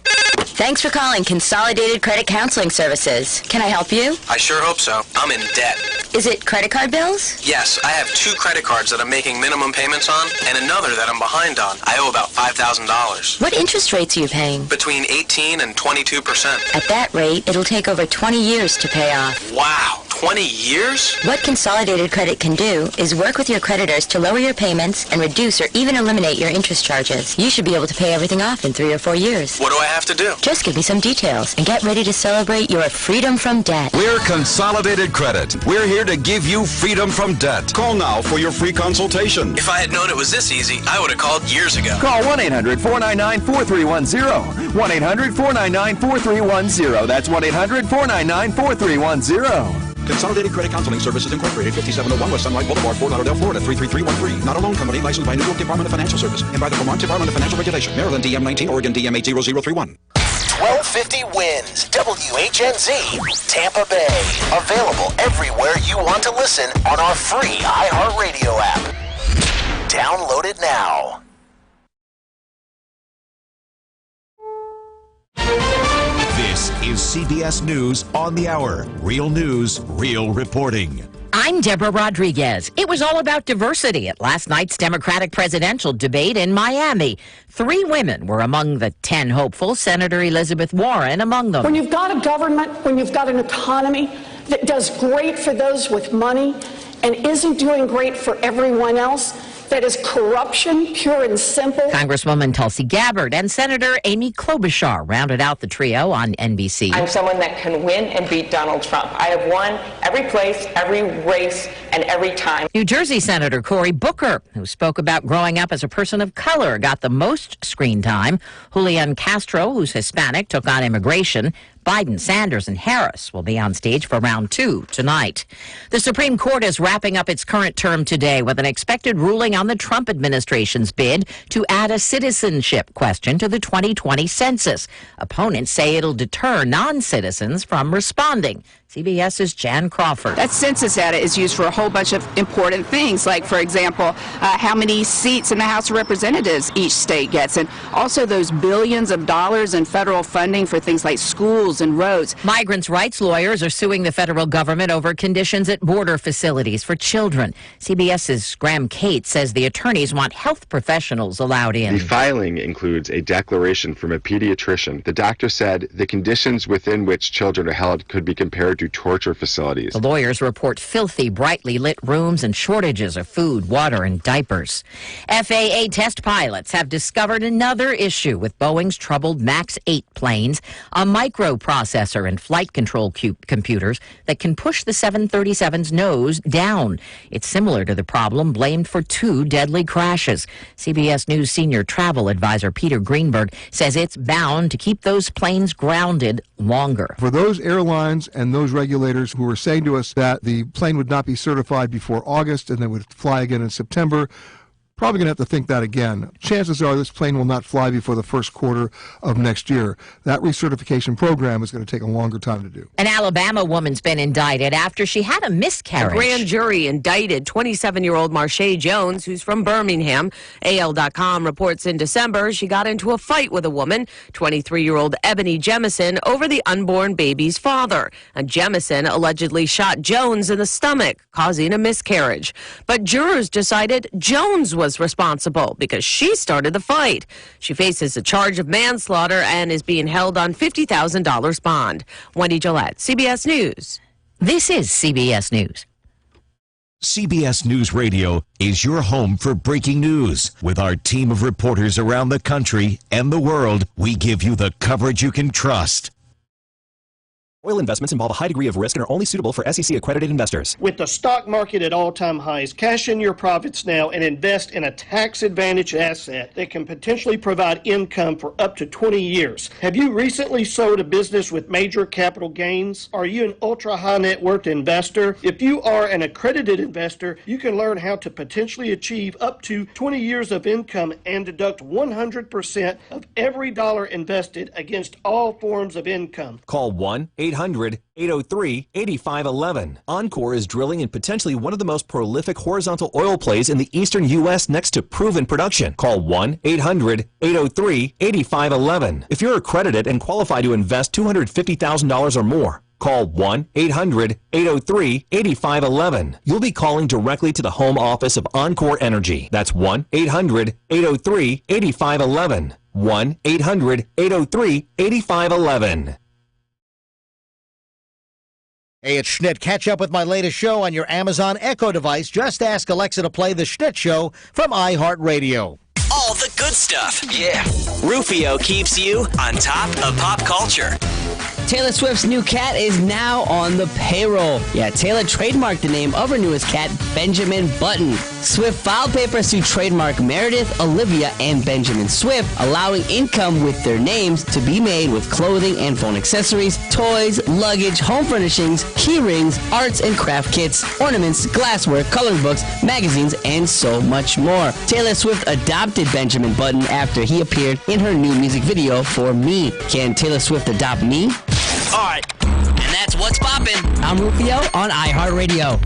Thanks for calling Consolidated Credit Counseling Services. Can I help you? I sure hope so. I'm in debt. Is it credit card bills? Yes, I have 2 credit cards that I'm making minimum payments on and another that I'm behind on. I owe about $5,000. What interest rates are you paying? Between 18 and 22%. At that rate, it'll take over 20 years to pay off. Wow, 20 years? What Consolidated Credit can do is work with your creditors to lower your payments and reduce or even eliminate your interest charges. You should be able to pay everything off in 3 or 4 years. What do I have to do? Just give me some details and get ready to celebrate your freedom from debt. We're Consolidated Credit. We're here to give you freedom from debt. Call now for your free consultation. If I had known it was this easy, I would have called years ago. Call 1-800-499-4310. 1-800-499-4310. That's 1-800-499-4310. Consolidated Credit Counseling Services Incorporated, 5701 West Sunlight Boulevard, Fort Lauderdale, Florida, 33313. Not a loan company licensed by New York Department of Financial Service and by the Vermont Department of Financial Regulation. Maryland DM 19, Oregon DM 80031. 1250 wins WHNZ Tampa Bay. Available everywhere you want to listen on our free iHeartRadio app. Download it now. This is CBS News on the Hour. Real news, real reporting. I'm Deborah Rodriguez. It was all about diversity at last night's Democratic presidential debate in Miami. 3 women were among the 10 hopefuls, Senator Elizabeth Warren among them. When you've got a government, when you've got an economy that does great for those with money and isn't doing great for everyone else, that is corruption, pure and simple. Congresswoman Tulsi Gabbard and Senator Amy Klobuchar rounded out the trio on NBC. I'm someone that can win and beat Donald Trump. I have won every place, every race, and every time. New Jersey Senator Cory Booker, who spoke about growing up as a person of color, got the most screen time. Julian Castro, who's Hispanic, took on immigration. Biden, Sanders, and Harris will be on stage for round 2 tonight. The Supreme Court is wrapping up its current term today with an expected ruling on the Trump administration's bid to add a citizenship question to the 2020 census. Opponents say it'll deter non-citizens from responding. CBS's Jan Crawford. That census data is used for a whole bunch of important things, like, for example, how many seats in the House of Representatives each state gets, and also those billions of dollars in federal funding for things like schools and roads. Migrants' rights lawyers are suing the federal government over conditions at border facilities for children. CBS's Graham Cates says the attorneys want health professionals allowed in. The filing includes a declaration from a pediatrician. The doctor said the conditions within which children are held could be compared to torture facilities. The lawyers report filthy, brightly lit rooms and shortages of food, water, and diapers. FAA test pilots have discovered another issue with Boeing's troubled MAX 8 planes, a microprocessor in flight control computers that can push the 737's nose down. It's similar to the problem blamed for 2 deadly crashes. CBS News senior travel advisor Peter Greenberg says it's bound to keep those planes grounded longer. For those airlines and those regulators who were saying to us that the plane would not be certified before August and then would fly again in September, probably going to have to think that again. Chances are this plane will not fly before the first quarter of next year. That recertification program is going to take a longer time to do. An Alabama woman's been indicted after she had a miscarriage. A grand jury indicted 27-year-old Marsha Jones, who's from Birmingham. AL.com reports in December she got into a fight with a woman, 23-year-old Ebony Jemison, over the unborn baby's father. And Jemison allegedly shot Jones in the stomach, causing a miscarriage. But jurors decided Jones was responsible because she started the fight. She faces a charge of manslaughter and is being held on $50,000 bond. Wendy Gillette, CBS News. This is CBS News. CBS News Radio is your home for breaking news. With our team of reporters around the country and the world, we give you the coverage you can trust. Oil investments involve a high degree of risk and are only suitable for SEC-accredited investors. With the stock market at all-time highs, cash in your profits now and invest in a tax-advantaged asset that can potentially provide income for up to 20 years. Have you recently sold a business with major capital gains? Are you an ultra-high net worth investor? If you are an accredited investor, you can learn how to potentially achieve up to 20 years of income and deduct 100% of every dollar invested against all forms of income. Call 1-800 1-800-803-8511. Encore is drilling in potentially one of the most prolific horizontal oil plays in the eastern U.S. next to proven production. Call 1-800-803-8511. If you're accredited and qualify to invest $250,000 or more, call 1-800-803-8511. You'll be calling directly to the home office of Encore Energy. That's 1-800-803-8511. 1-800-803-8511. Hey, it's Schnitt. Catch up with my latest show on your Amazon Echo device. Just ask Alexa to play The Schnitt Show from iHeartRadio. All the good stuff. Yeah. Rufio keeps you on top of pop culture. Taylor Swift's new cat is now on the payroll. Yeah, Taylor trademarked the name of her newest cat, Benjamin Button. Swift filed papers to trademark Meredith, Olivia, and Benjamin Swift, allowing income with their names to be made with clothing and phone accessories, toys, luggage, home furnishings, key rings, arts and craft kits, ornaments, glassware, coloring books, magazines, and so much more. Taylor Swift adopted Benjamin Button after he appeared in her new music video for Me. Can Taylor Swift adopt me? All right, and that's what's poppin'. I'm Rufio on iHeartRadio.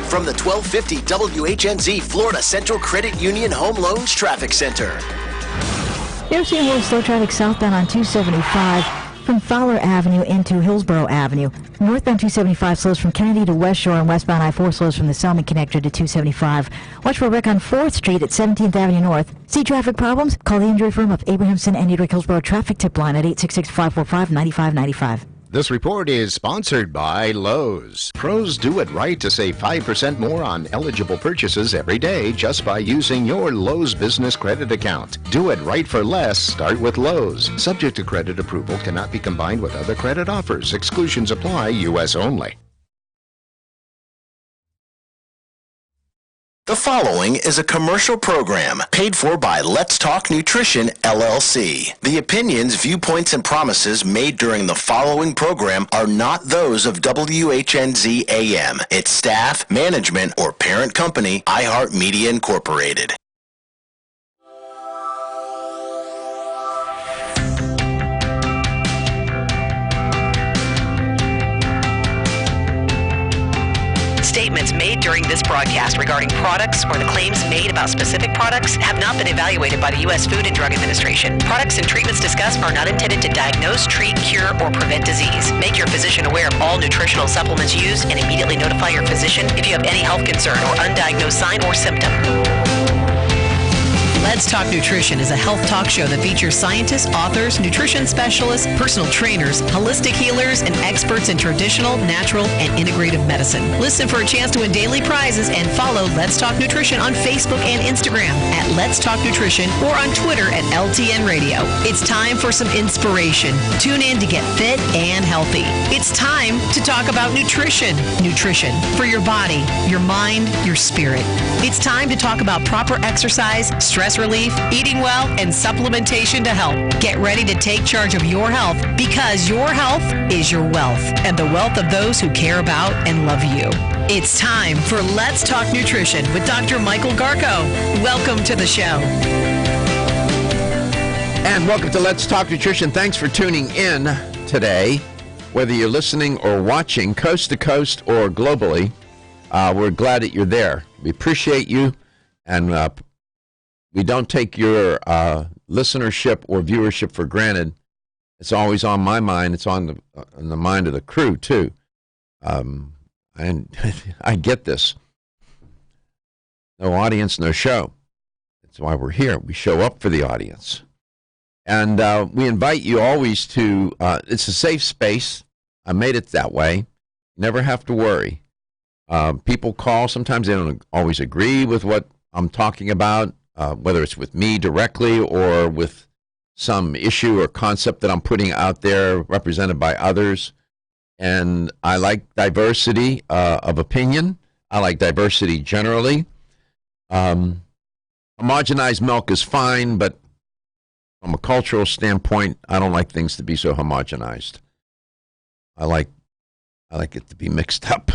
From the 1250 WHNZ Florida Central Credit Union Home Loans Traffic Center. You're seeing a little slow traffic southbound on 275 from Fowler Avenue into Hillsborough Avenue. Northbound 275 slows from Kennedy to West Shore, and westbound I-4 slows from the Selman connector to 275. Watch for a wreck on 4th Street at 17th Avenue North. See traffic problems? Call the injury firm of Abrahamson and Edric Hillsborough Traffic Tip Line at 866-545-9595. This report is sponsored by Lowe's. Pros do it right to save 5% more on eligible purchases every day just by using your Lowe's Business Credit account. Do it right for less. Start with Lowe's. Subject to credit approval, cannot be combined with other credit offers. Exclusions apply. U.S. only. The following is a commercial program paid for by Let's Talk Nutrition, LLC. The opinions, viewpoints, and promises made during the following program are not those of WHNZ AM, its staff, management, or parent company, iHeartMedia Incorporated. Statements made during this broadcast regarding products or the claims made about specific products have not been evaluated by the U.S. Food and Drug Administration. Products and treatments discussed are not intended to diagnose, treat, cure, or prevent disease. Make your physician aware of all nutritional supplements used and immediately notify your physician if you have any health concern or undiagnosed sign or symptom. Let's Talk Nutrition is a health talk show that features scientists, authors, nutrition specialists, personal trainers, holistic healers, and experts in traditional, natural, and integrative medicine. Listen for a chance to win daily prizes and follow Let's Talk Nutrition on Facebook and Instagram at Let's Talk Nutrition or on Twitter at LTN Radio. It's time for some inspiration. Tune in to get fit and healthy. It's time to talk about nutrition. Nutrition for your body, your mind, your spirit. It's time to talk about proper exercise, stress relief, eating well, and supplementation to help. Get ready to take charge of your health because your health is your wealth and the wealth of those who care about and love you. It's time for Let's Talk Nutrition with Dr. Michael Garko. Welcome to the show. And welcome to Let's Talk Nutrition. Thanks for tuning in today. Whether you're listening or watching coast to coast or globally, we're glad that you're there. We appreciate you, and we don't take your listenership or viewership for granted. It's always on my mind. It's on the mind of the crew, too. And I get this. No audience, no show. That's why we're here. We show up for the audience. And we invite you always to, it's a safe space. I made it that way. Never have to worry. People call. Sometimes they don't always agree with what I'm talking about. Whether it's with me directly or with some issue or concept that I'm putting out there represented by others. And I like diversity of opinion. I like diversity generally. Homogenized milk is fine, but from a cultural standpoint, I don't like things to be so homogenized. I like it to be mixed up.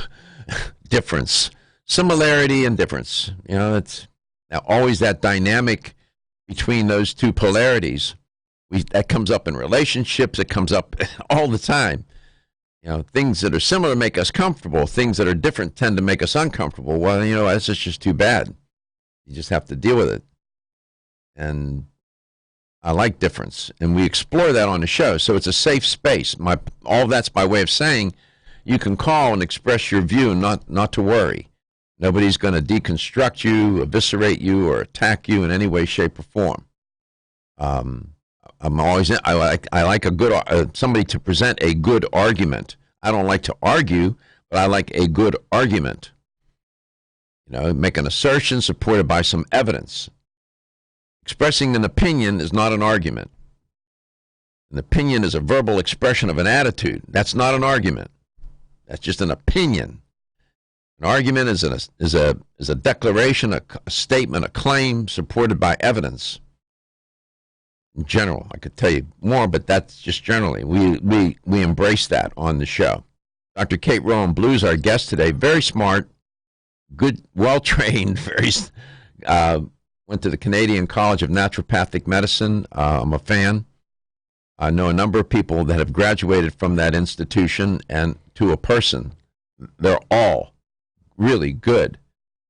Difference. Similarity and difference. You know, it's now always that dynamic between those two polarities. That comes up in relationships. It comes up all the time. Things that are similar make us comfortable. Things that are different tend to make us uncomfortable. Well, that's just too bad. You just have to deal with it. And I like difference, and we explore that on the show. So it's a safe space. All that's my way of saying you can call and express your view, not to worry. Nobody's going to deconstruct you, eviscerate you, or attack you in any way, shape, or form. I like a good somebody to present a good argument. I don't like to argue, but I like a good argument. Make an assertion supported by some evidence. Expressing an opinion is not an argument. An opinion is a verbal expression of an attitude. That's not an argument. That's just an opinion. An argument is a declaration, a statement, a claim supported by evidence. In general, I could tell you more, but that's just generally. We embrace that on the show. Dr. Kate Rowan Blue is our guest today. Very smart, good, well-trained, went to the Canadian College of Naturopathic Medicine. I'm a fan. I know a number of people that have graduated from that institution, and to a person, they're all really good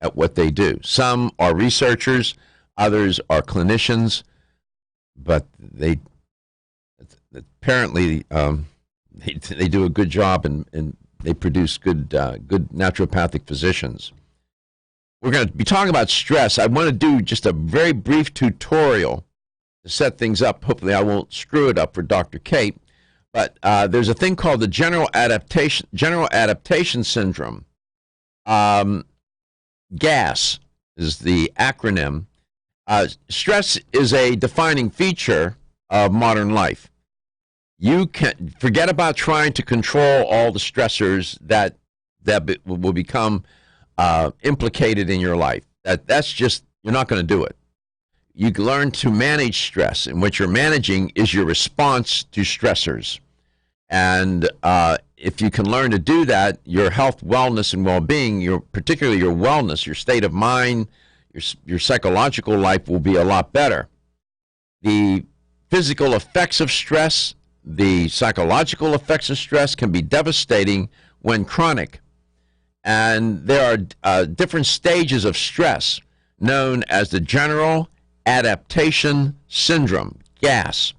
at what they do. Some are researchers, others are clinicians, but they apparently they do a good job, and they produce good naturopathic physicians. We're going to be talking about stress. I want to do just a very brief tutorial to set things up. Hopefully I won't screw it up for Dr. Kate. But there's a thing called the general adaptation syndrome. GAS is the acronym. Stress is a defining feature of modern life. You can forget about trying to control all the stressors that will become implicated in your life. That's just, you're not going to do it. You can learn to manage stress, and what you're managing is your response to stressors. And if you can learn to do that, your health, wellness, and well-being, particularly your wellness, your state of mind, your psychological life will be a lot better. The physical effects of stress, the psychological effects of stress can be devastating when chronic. And there are different stages of stress known as the general adaptation syndrome, GAS.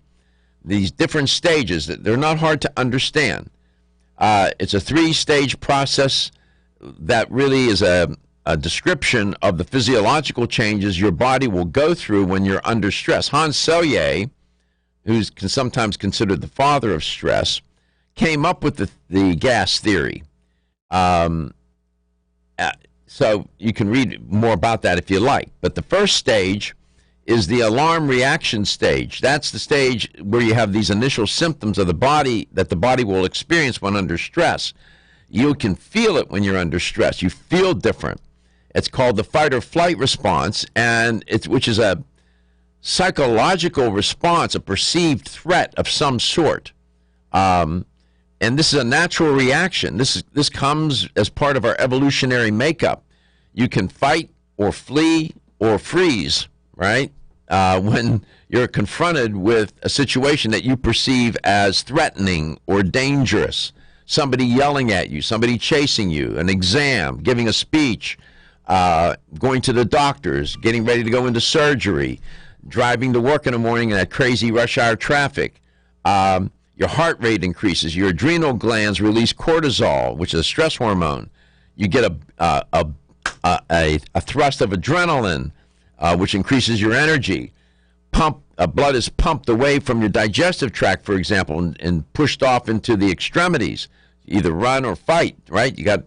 These different stages, they're not hard to understand. It's a 3-stage process that really is a description of the physiological changes your body will go through when you're under stress. Hans Selye, who's sometimes considered the father of stress, came up with the GAS theory. So you can read more about that if you like. But the first stage is the alarm reaction stage. That's the stage where you have these initial symptoms of the body that the body will experience when under stress. You can feel it when you're under stress. You feel different. It's called the fight or flight response, which is a psychological response, a perceived threat of some sort. And this is a natural reaction. This comes as part of our evolutionary makeup. You can fight or flee or freeze, right? When you're confronted with a situation that you perceive as threatening or dangerous, somebody yelling at you, somebody chasing you, an exam, giving a speech, going to the doctors, getting ready to go into surgery, driving to work in the morning in that crazy rush hour traffic. Your heart rate increases. Your adrenal glands release cortisol, which is a stress hormone. You get a thrust of adrenaline, which increases your energy. Blood is pumped away from your digestive tract, for example, and pushed off into the extremities. Either run or fight, right? You're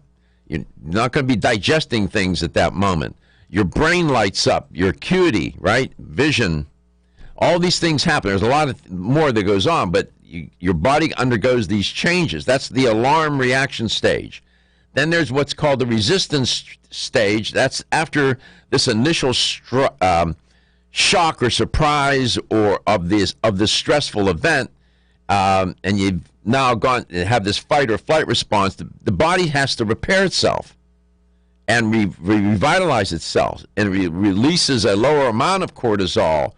not going to be digesting things at that moment. Your brain lights up, your acuity, right? Vision. All these things happen. There's a lot more that goes on, but your body undergoes these changes. That's the alarm reaction stage. Then there's what's called the resistance stage. That's after this initial shock or surprise or of this stressful event, and you've now have this fight or flight response. The body has to repair itself and revitalize itself, and releases a lower amount of cortisol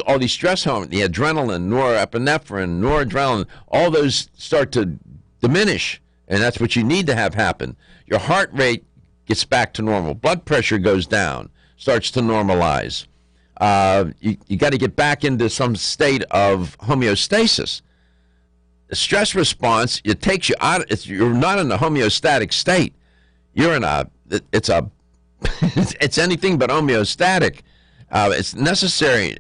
all these stress hormones, the adrenaline, norepinephrine, noradrenaline, all those start to diminish, and that's what you need to have happen. Your heart rate gets back to normal. Blood pressure goes down, starts to normalize. You got to get back into some state of homeostasis. The stress response, it takes you out. You're not in a homeostatic state. You're in it's anything but homeostatic. It's necessary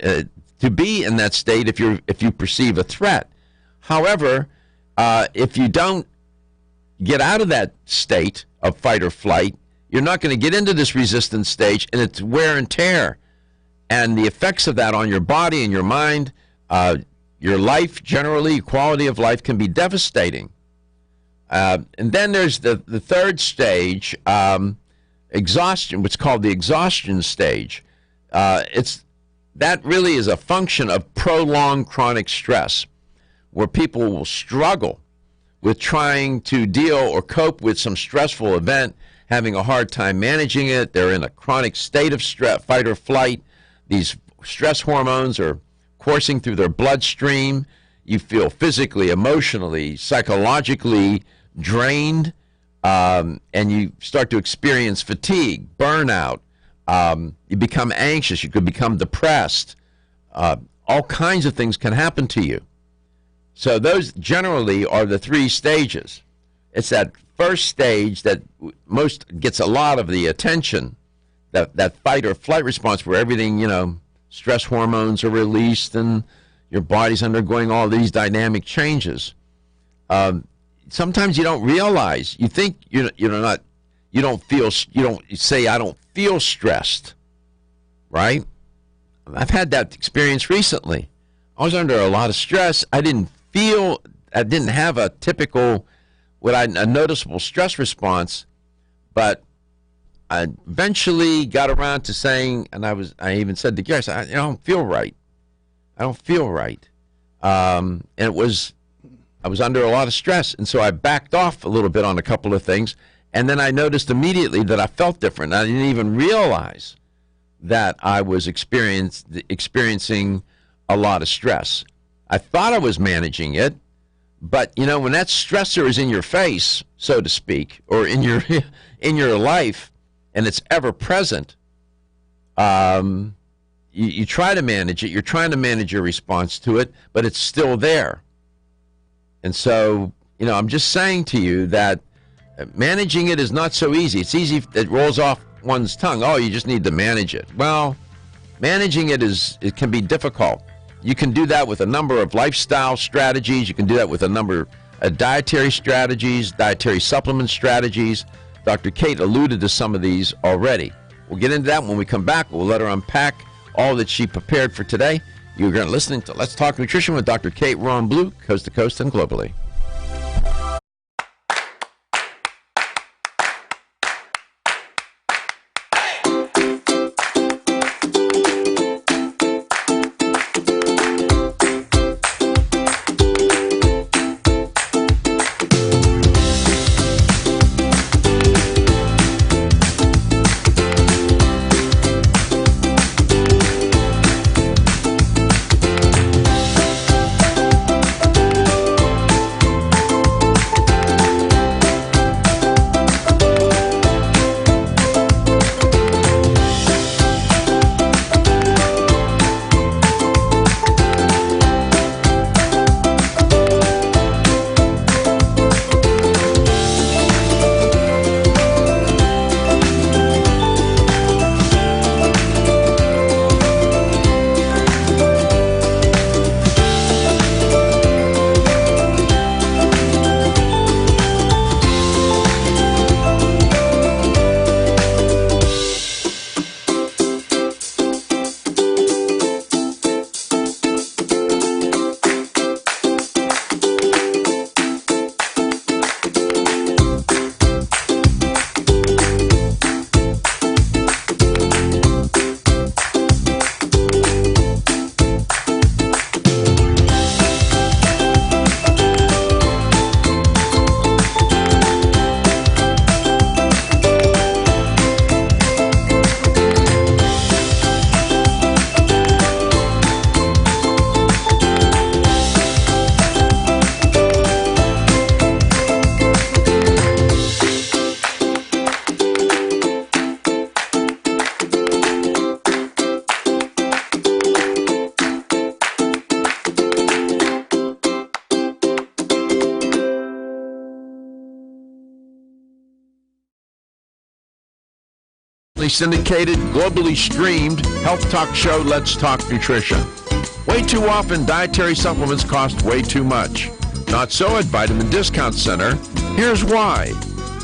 to be in that state if you perceive a threat. However, if you don't get out of that state of fight or flight, you're not going to get into this resistance stage, and it's wear and tear. And the effects of that on your body and your mind, your life generally, quality of life can be devastating. And then there's the third stage, exhaustion, what's called the exhaustion stage. That really is a function of prolonged chronic stress, where people will struggle with trying to deal or cope with some stressful event, having a hard time managing it. They're in a chronic state of stress, fight or flight. These stress hormones are coursing through their bloodstream. You feel physically, emotionally, psychologically drained, and you start to experience fatigue, burnout. You become anxious. You could become depressed. All kinds of things can happen to you. So those generally are the three stages. It's that first stage that most gets a lot of the attention, that fight or flight response where everything, stress hormones are released and your body's undergoing all these dynamic changes. Sometimes you don't realize. You think you don't say, I don't feel stressed, right? I've had that experience recently. I was under a lot of stress. I didn't have a typical, a noticeable stress response, but I eventually got around to saying, and I even said to Gary, I don't feel right. I don't feel right. And I was under a lot of stress, and so I backed off a little bit on a couple of things, and then I noticed immediately that I felt different. I didn't even realize that I was experiencing a lot of stress. I thought I was managing it, but when that stressor is in your face, so to speak, or in your life, and it's ever present, you try to manage it. You're trying to manage your response to it, but it's still there. And so, I'm just saying to you that managing it is not so easy. It's easy. It rolls off one's tongue. Oh, you just need to manage it. Well, managing it can be difficult. You can do that with a number of lifestyle strategies. You can do that with a number of dietary strategies, dietary supplement strategies. Dr. Kate alluded to some of these already. We'll get into that when we come back. We'll let her unpack all that she prepared for today. You're going to listen to Let's Talk Nutrition with Dr. Kate Ron Blue, coast to coast and globally. syndicated, globally streamed health talk show, Let's Talk Nutrition. Way too often, dietary supplements cost way too much. Not so at Vitamin Discount Center. Here's why.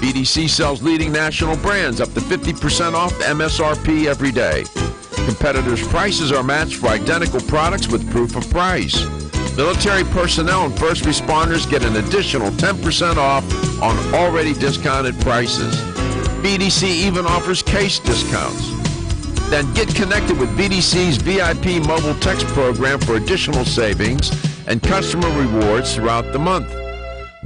BDC sells leading national brands up to 50% off MSRP every day. Competitors' prices are matched for identical products with proof of price. Military personnel and first responders get an additional 10% off on already discounted prices. BDC even offers case discounts. Then get connected with BDC's VIP mobile text program for additional savings and customer rewards throughout the month.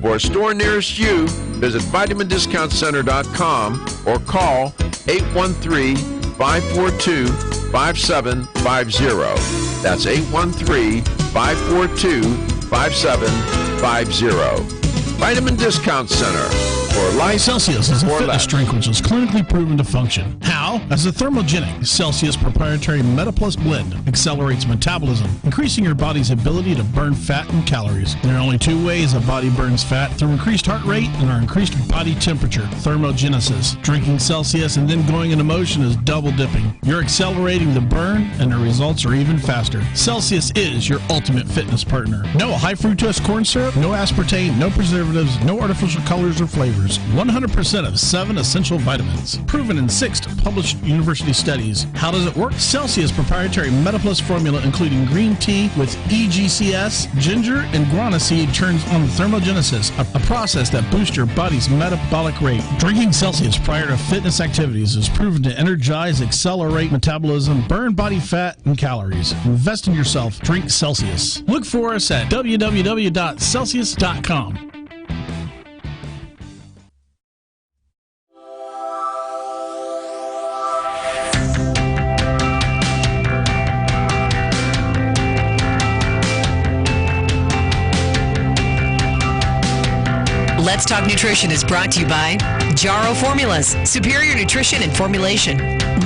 For a store nearest you, visit vitamindiscountcenter.com or call 813-542-5750. That's 813-542-5750. Vitamin Discount Center. For life, Celsius is a fitness drink which is clinically proven to function. How? As a thermogenic, Celsius proprietary MetaPlus blend accelerates metabolism, increasing your body's ability to burn fat and calories. There are only two ways a body burns fat: through increased heart rate and our increased body temperature, thermogenesis. Drinking Celsius and then going into motion is double dipping. You're accelerating the burn, and the results are even faster. Celsius is your ultimate fitness partner. No high fructose corn syrup, no aspartame, no preservatives, no artificial colors or flavors. 100% of 7 essential vitamins. Proven in 6 published university studies. How does it work? Celsius proprietary MetaPlus formula, including green tea with EGCS, ginger, and guarana seed, turns on thermogenesis, a process that boosts your body's metabolic rate. Drinking Celsius prior to fitness activities is proven to energize, accelerate metabolism, burn body fat and calories. Invest in yourself. Drink Celsius. Look for us at www.celsius.com. Let's Talk Nutrition is brought to you by Jarrow Formulas, superior nutrition and formulation.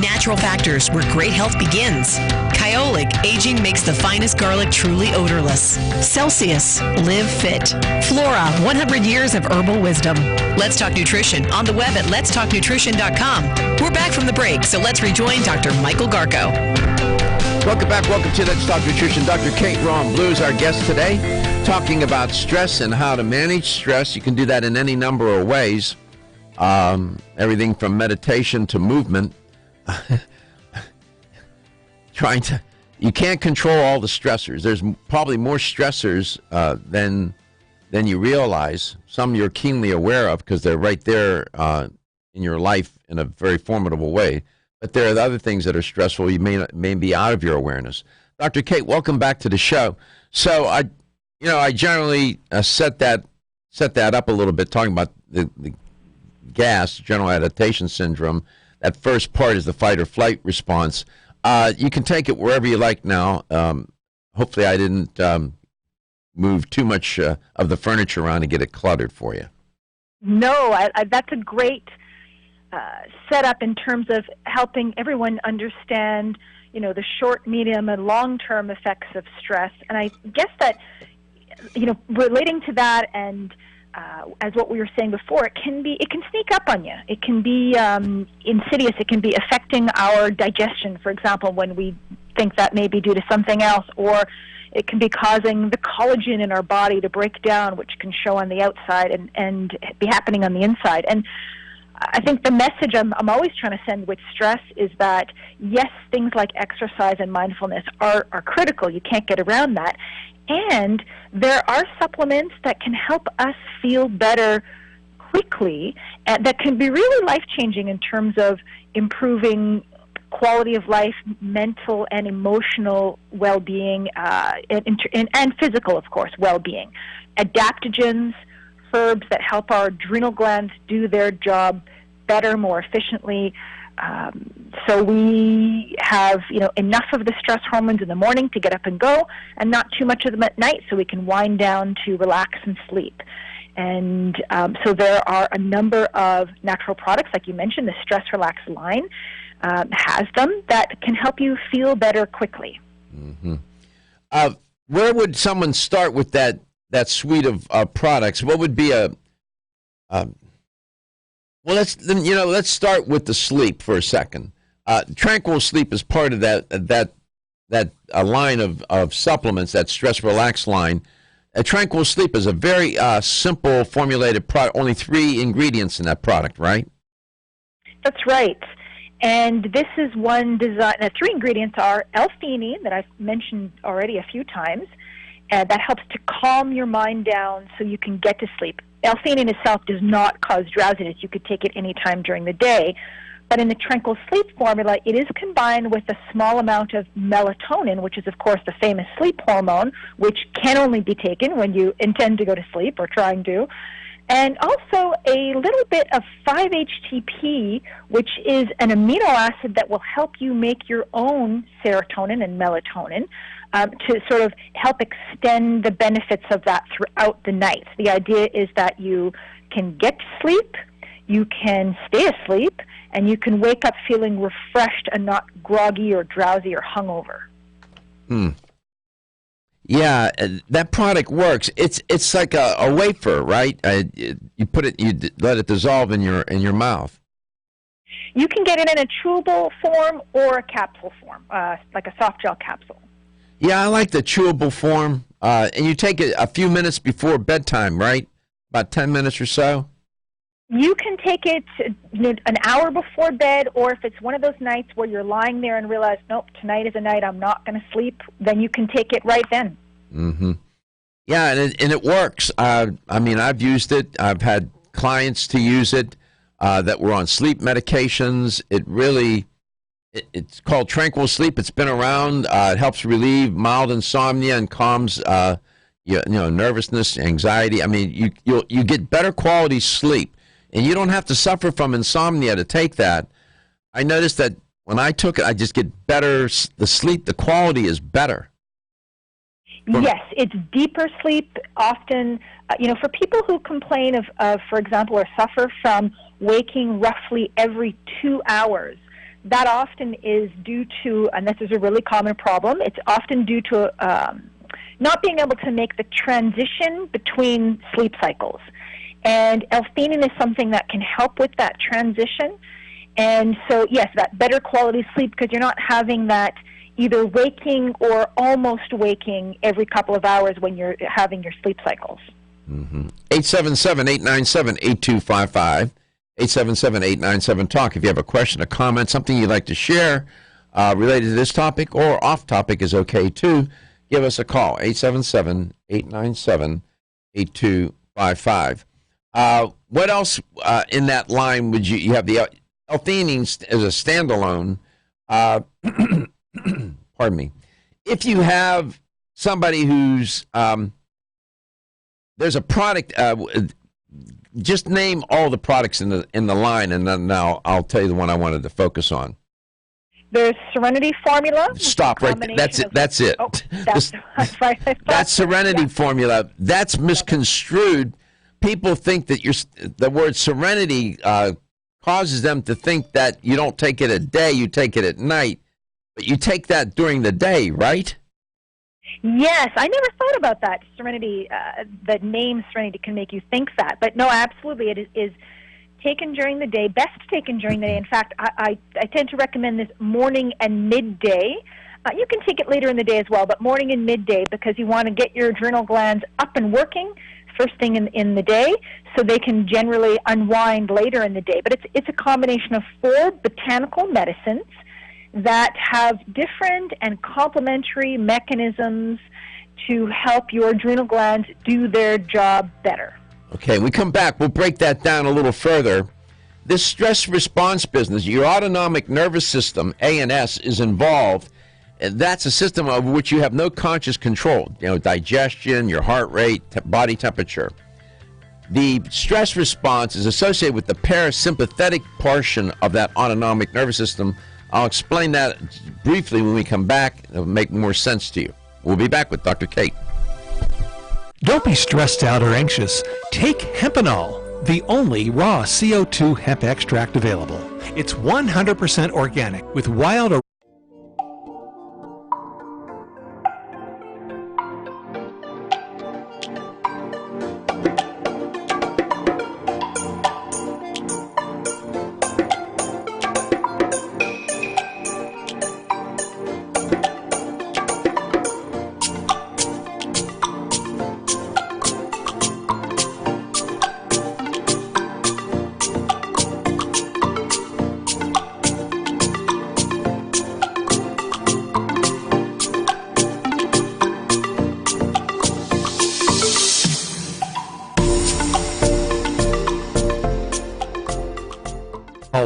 Natural factors where great health begins. Kyolic, aging makes the finest garlic truly odorless. Celsius, live fit. Flora, 100 years of herbal wisdom. Let's Talk Nutrition on the web at letstalknutrition.com. We're back from the break, so let's rejoin Dr. Michael Garko. Welcome back. Welcome to Let's Talk Nutrition. Dr. Kate Ron-Blue is our guest today, talking about stress and how to manage stress. You can do that in any number of ways, everything from meditation to movement. You can't control all the stressors. There's probably more stressors than you realize. Some you're keenly aware of because they're right there in your life in a very formidable way. But there are the other things that are stressful you may be out of your awareness. Dr. Kate, welcome back to the show. So I generally set that up a little bit, talking about the GAS, general adaptation syndrome. That first part is the fight or flight response. You can take it wherever you like now. Hopefully I didn't move too much of the furniture around to get it cluttered for you. No, that's a great setup in terms of helping everyone understand, the short, medium, and long-term effects of stress. And I guess that, relating to that and as what we were saying before, it can sneak up on you. It can be insidious. It can be affecting our digestion, for example, when we think that may be due to something else, or it can be causing the collagen in our body to break down, which can show on the outside and be happening on the inside. And I think the message I'm always trying to send with stress is that, yes, things like exercise and mindfulness are critical. You can't get around that. And there are supplements that can help us feel better quickly, and that can be really life-changing in terms of improving quality of life, mental and emotional well-being, and physical, of course, well-being. Adaptogens, herbs that help our adrenal glands do their job better, more efficiently. So we have, enough of the stress hormones in the morning to get up and go, and not too much of them at night, so we can wind down to relax and sleep. And so there are a number of natural products, like you mentioned, the Stress Relax line has them, that can help you feel better quickly. Mm-hmm. Where would someone start with that suite of products? What would be let's start with the sleep for a second. Tranquil Sleep is part of that line of supplements, that Stress Relax line. Tranquil Sleep is a very simple formulated product, only 3 ingredients in that product, right? That's right. And this is one design. The 3 ingredients are L-theanine, that I've mentioned already a few times, that helps to calm your mind down so you can get to sleep. L-theanine itself does not cause drowsiness. You could take it any time during the day. But in the Tranquil Sleep formula, it is combined with a small amount of melatonin, which is, of course, the famous sleep hormone, which can only be taken when you intend to go to sleep or trying to. And also a little bit of 5-HTP, which is an amino acid that will help you make your own serotonin and melatonin to sort of help extend the benefits of that throughout the night. The idea is that you can get to sleep, you can stay asleep, and you can wake up feeling refreshed and not groggy or drowsy or hungover. Yeah, that product works. It's like a wafer, right? You put it, you let it dissolve in your mouth. You can get it in a chewable form or a capsule form, like a soft gel capsule. Yeah, I like the chewable form. And you take it a few minutes before bedtime, right? About 10 minutes or so. You can take it an hour before bed, or if it's one of those nights where you're lying there and realize, nope, tonight is a night I'm not going to sleep, then you can take it right then. Mm-hmm. Yeah, and it works. I mean, I've used it. I've had clients to use it that were on sleep medications. It really, it's called Tranquil Sleep. It's been around. It helps relieve mild insomnia and calms nervousness, anxiety. I mean, you get better quality sleep. And you don't have to suffer from insomnia to take that. I noticed that when I took it, I just get better. The sleep, the quality is better. Yes, it's deeper sleep. Often, for people who complain of, for example, or suffer from waking roughly every 2 hours, that often is due to, and this is a really common problem, it's often due to not being able to make the transition between sleep cycles. And L-theanine is something that can help with that transition. And so, yes, that better quality sleep, because you're not having that either waking or almost waking every couple of hours when you're having your sleep cycles. 877-897-8255. 877-897-TALK. If you have a question, a comment, something you'd like to share related to this topic or off topic is okay too, give us a call. 877-897-8255. What else in that line would you have? The L-theanine as a standalone. Pardon me. If you have somebody who's there's a product. Just name all the products in the line, and then now I'll tell you the one I wanted to focus on. There's Serenity Formula. Stop right there. That's it. That's it. Oh, that's right. That Serenity Formula. That's misconstrued. People think that the word Serenity causes them to think that you don't take it at day, you take it at night. But you take that during the day, right? Yes, I never thought about that. Serenity, the name Serenity can make you think that. But no, absolutely, it is taken during the day, best taken during the day. In fact, I tend to recommend this morning and midday. You can take it later in the day as well, but morning and midday, because you want to get your adrenal glands up and working first thing in the day, so they can generally unwind later in the day. But it's a combination of 4 botanical medicines that have different and complementary mechanisms to help your adrenal glands do their job better. Okay, we come back. We'll break that down a little further. This stress response business, your autonomic nervous system, ANS, is involved. And that's a system over which you have no conscious control. Digestion, your heart rate, body temperature. The stress response is associated with the parasympathetic portion of that autonomic nervous system. I'll explain that briefly when we come back. It'll make more sense to you. We'll be back with Dr. Kate. Don't be stressed out or anxious. Take Hempanol, the only raw CO2 hemp extract available. It's 100% organic with wild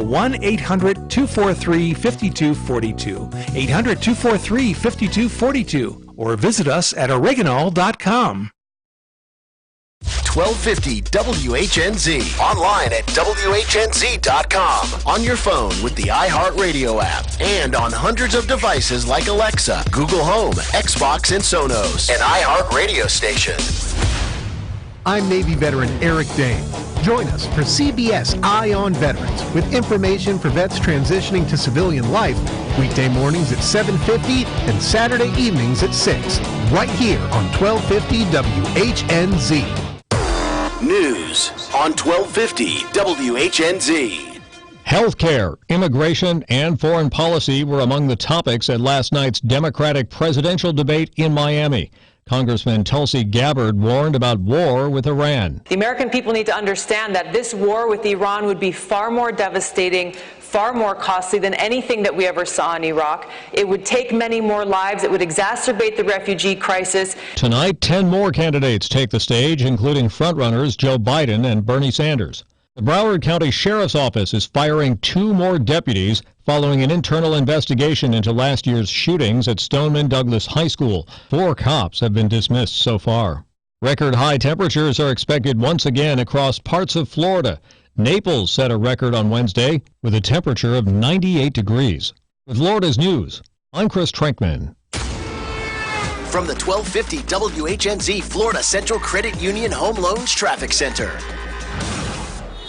1-800-243-5242, 800-243-5242, or visit us at oregonol.com. 1250 WHNZ. Online at WHNZ.com. On your phone with the iHeartRadio app. And on hundreds of devices like Alexa, Google Home, Xbox, and Sonos. An iHeartRadio station. I'm Navy veteran Eric Dane. Join us for CBS Eye on Veterans with information for vets transitioning to civilian life, weekday mornings at 7:50 and Saturday evenings at 6, right here on 1250 WHNZ. News on 1250 WHNZ. Healthcare, immigration, and foreign policy were among the topics at last night's Democratic presidential debate in Miami. Congressman Tulsi Gabbard warned about war with Iran. The American people need to understand that this war with Iran would be far more devastating, far more costly than anything that we ever saw in Iraq. It would take many more lives. It would exacerbate the refugee crisis. Tonight, 10 more candidates take the stage, including frontrunners Joe Biden and Bernie Sanders. The Broward County Sheriff's Office is firing 2 more deputies following an internal investigation into last year's shootings at Stoneman Douglas High School. 4 cops have been dismissed so far. Record high temperatures are expected once again across parts of Florida. Naples set a record on Wednesday with a temperature of 98 degrees. With Florida's news, I'm Chris Trenkman. From the 1250 WHNZ Florida Central Credit Union Home Loans Traffic Center.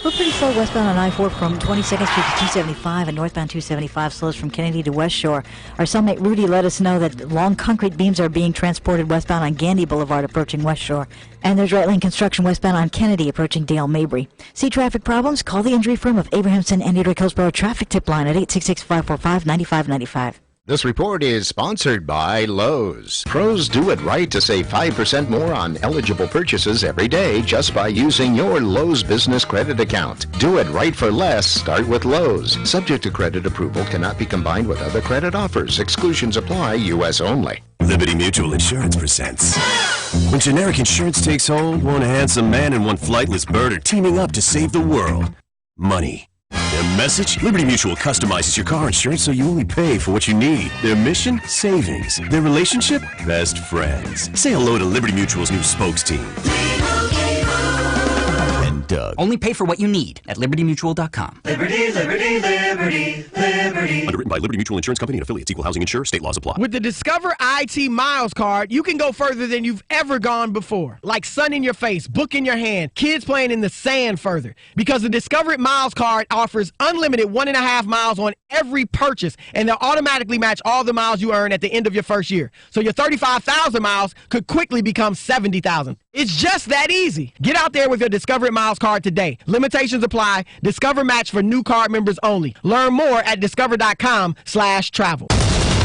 We're pretty slow westbound on I-4 from 22nd Street to 275 and northbound 275 slows from Kennedy to West Shore. Our cellmate Rudy let us know that long concrete beams are being transported westbound on Gandy Boulevard approaching West Shore. And there's right lane construction westbound on Kennedy approaching Dale Mabry. See traffic problems? Call the injury firm of Abrahamson and Edric Hillsborough Traffic Tip Line at 866-545-9595. This report is sponsored by Lowe's. Pros do it right to save 5% more on eligible purchases every day just by using your Lowe's business credit account. Do it right for less. Start with Lowe's. Subject to credit approval, cannot be combined with other credit offers. Exclusions apply. U.S. only. Liberty Mutual Insurance presents. When generic insurance takes hold, one handsome man and one flightless bird are teaming up to save the world. Money. Their message? Liberty Mutual customizes your car insurance so you only pay for what you need. Their mission? Savings. Their relationship? Best friends. Say hello to Liberty Mutual's new spokes team. And Doug. Only pay for what you need at libertymutual.com. Liberty, liberty, liberty, liberty. Underwritten by Liberty Mutual Insurance Company and affiliates. Equal housing insurer. State laws apply. With the Discover IT Miles card, you can go further than you've ever gone before. Like sun in your face, book in your hand, kids playing in the sand further. Because the Discover Miles card offers unlimited 1.5 miles on every purchase, and they'll automatically match all the miles you earn at the end of your first year. So your 35,000 miles could quickly become 70,000. It's just that easy. Get out there with your Discover Miles card today. Limitations apply. Discover match for new card members only. Learn more at discover.com/travel.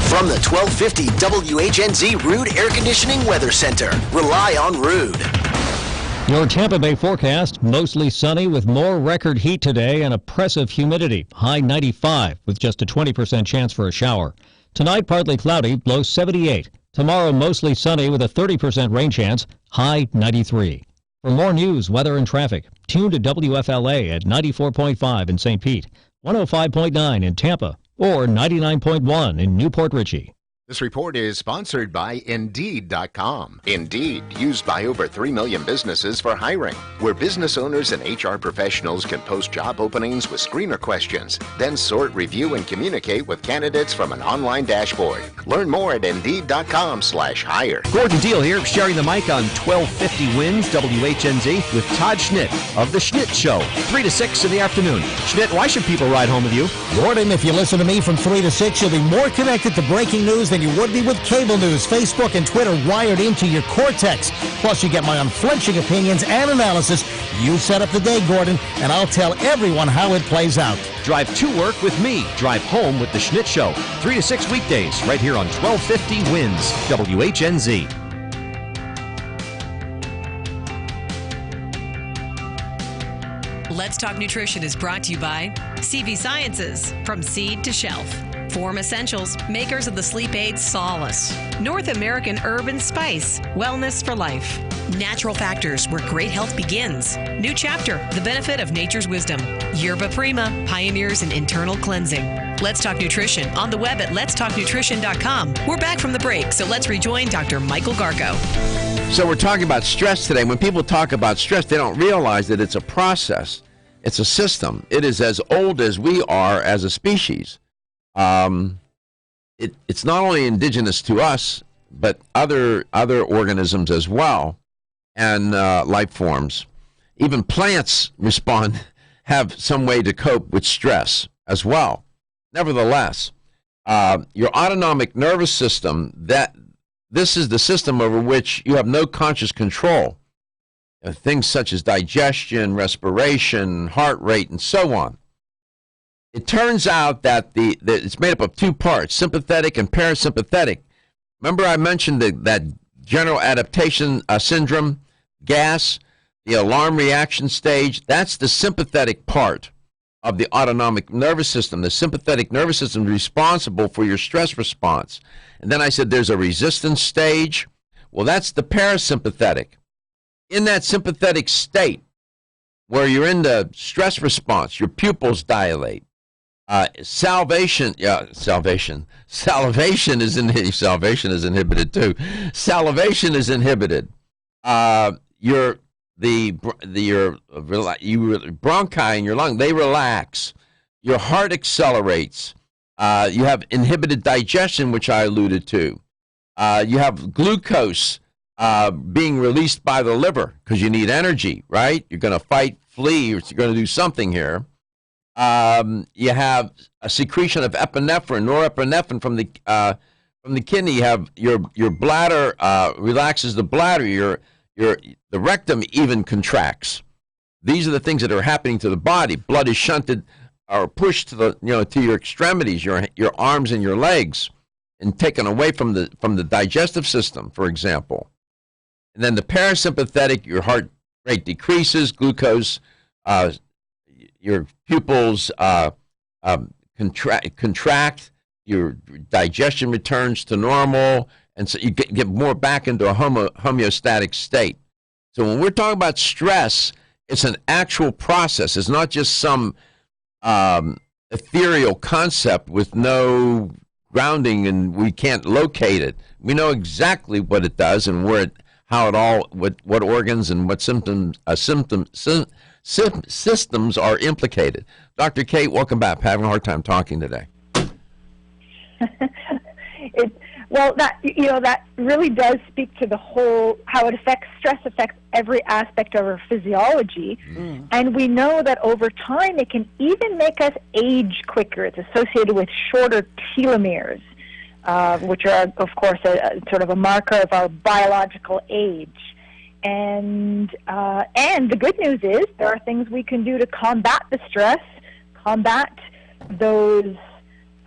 From the 1250 WHNZ Rude Air Conditioning Weather Center. Rely on Rude. Your Tampa Bay forecast, mostly sunny with more record heat today and oppressive humidity. High 95 with just a 20% chance for a shower. Tonight, partly cloudy, low 78. Tomorrow, mostly sunny with a 30% rain chance, high 93. For more news, weather, and traffic, tune to WFLA at 94.5 in St. Pete, 105.9 in Tampa, or 99.1 in Newport Richey. This report is sponsored by Indeed.com. Indeed, used by over 3 million businesses for hiring, where business owners and HR professionals can post job openings with screener questions, then sort, review, and communicate with candidates from an online dashboard. Learn more at Indeed.com/hire. Gordon Deal here, sharing the mic on 1250 Wins WHNZ with Todd Schnitt of The Schnitt Show, 3 to 6 in the afternoon. Schnitt, why should people ride home with you? Gordon, if you listen to me from 3 to 6, you'll be more connected to breaking news than you would be with cable news, Facebook, and Twitter wired into your cortex. Plus, you get my unflinching opinions and analysis. You set up the day, Gordon, and I'll tell everyone how it plays out. Drive to work with me. Drive home with The Schnitt Show, 3 to 6 weekdays, right here on 1250 Wins WHNZ. Let's Talk Nutrition is brought to you by CV Sciences, from seed to shelf. Form Essentials, makers of the sleep aid Solace. North American Herb and Spice, wellness for life. Natural Factors, where great health begins. New chapter, the benefit of nature's wisdom. Yerba Prima, pioneers in internal cleansing. Let's Talk Nutrition, on the web at letstalknutrition.com. We're back from the break, so let's rejoin Dr. Michael Garko. So we're talking about stress today. When people talk about stress, they don't realize that it's a process. It's a system. It is as old as we are as a species. It's not only indigenous to us, but other organisms as well, and life forms. Even plants have some way to cope with stress as well. Nevertheless, your autonomic nervous system, this is the system over which you have no conscious control. Things such as digestion, respiration, heart rate, and so on. It turns out that it's made up of two parts, sympathetic and parasympathetic. Remember I mentioned that general adaptation syndrome, GAS, the alarm reaction stage? That's the sympathetic part of the autonomic nervous system. The sympathetic nervous system is responsible for your stress response. And then I said there's a resistance stage. Well, that's the parasympathetic. In that sympathetic state, where you're in the stress response, your pupils dilate. Salivation is inhibited too. Salivation is inhibited. Your bronchi in your lung, they relax. Your heart accelerates. You have inhibited digestion, which I alluded to. You have glucose being released by the liver because you need energy, right? You're going to fight, flee, or you're going to do something here. You have a secretion of epinephrine, norepinephrine from the kidney. You have your bladder relaxes the bladder. The rectum even contracts. These are the things that are happening to the body. Blood is shunted or pushed to your extremities, your arms and your legs, and taken away from the digestive system, for example. And then the parasympathetic, your heart rate decreases, glucose, your pupils contract, your digestion returns to normal, and so you get more back into a homeostatic state. So when we're talking about stress, it's an actual process. It's not just some ethereal concept with no grounding and we can't locate it. We know exactly what it does and what organs and what systems are implicated. Dr. Kate, welcome back. Having a hard time talking today. That really does speak to the whole, how stress affects every aspect of our physiology. And we know that over time it can even make us age quicker. It's associated with shorter telomeres, which are, of course, a sort of a marker of our biological age. And the good news is there are things we can do to combat the stress, combat those,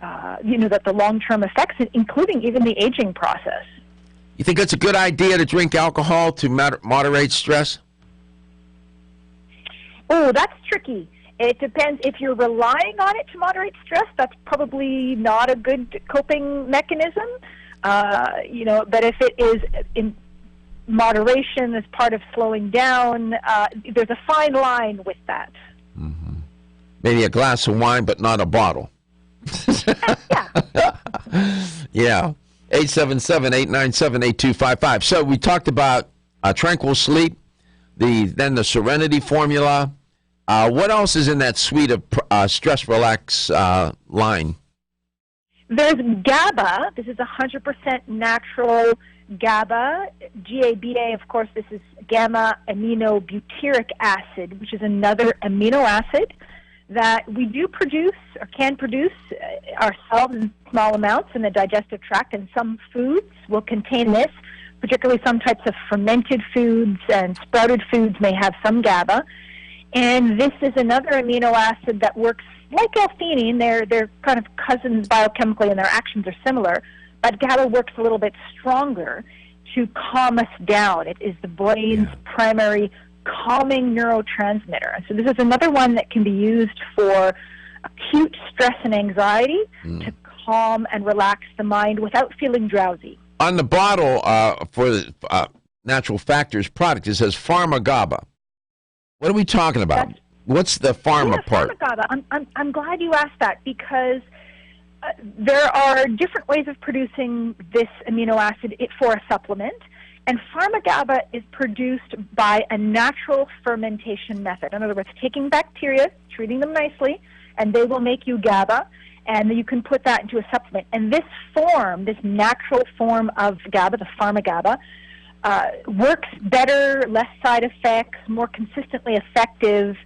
the long-term effects, including even the aging process. You think it's a good idea to drink alcohol to moderate stress? Oh, that's tricky. It depends. If you're relying on it to moderate stress, that's probably not a good coping mechanism. But if it is in moderation as part of slowing down, there's a fine line with that. Mm-hmm. Maybe a glass of wine, but not a bottle. Yeah. 877-897-8255. So we talked about tranquil sleep, then the Serenity formula. What else is in that suite of stress relax line? There's GABA. This is 100% natural GABA. GABA, of course, this is gamma aminobutyric acid, which is another amino acid that we do produce or can produce ourselves in small amounts in the digestive tract, and some foods will contain this, particularly some types of fermented foods and sprouted foods may have some GABA. And this is another amino acid that works like L-theanine. They're kind of cousins biochemically and their actions are similar, but GABA works a little bit stronger to calm us down. It is the brain's primary calming neurotransmitter. And so this is another one that can be used for acute stress and anxiety to calm and relax the mind without feeling drowsy. On the bottle for the Natural Factors product, it says Pharma GABA. What are we talking about? What's the pharma part? Pharma GABA. I'm glad you asked that, because there are different ways of producing this amino acid for a supplement, and Pharma GABA is produced by a natural fermentation method. In other words, taking bacteria, treating them nicely, and they will make you GABA, and you can put that into a supplement. And this form, this natural form of GABA, the Pharma GABA, works better, less side effects, more consistently effective.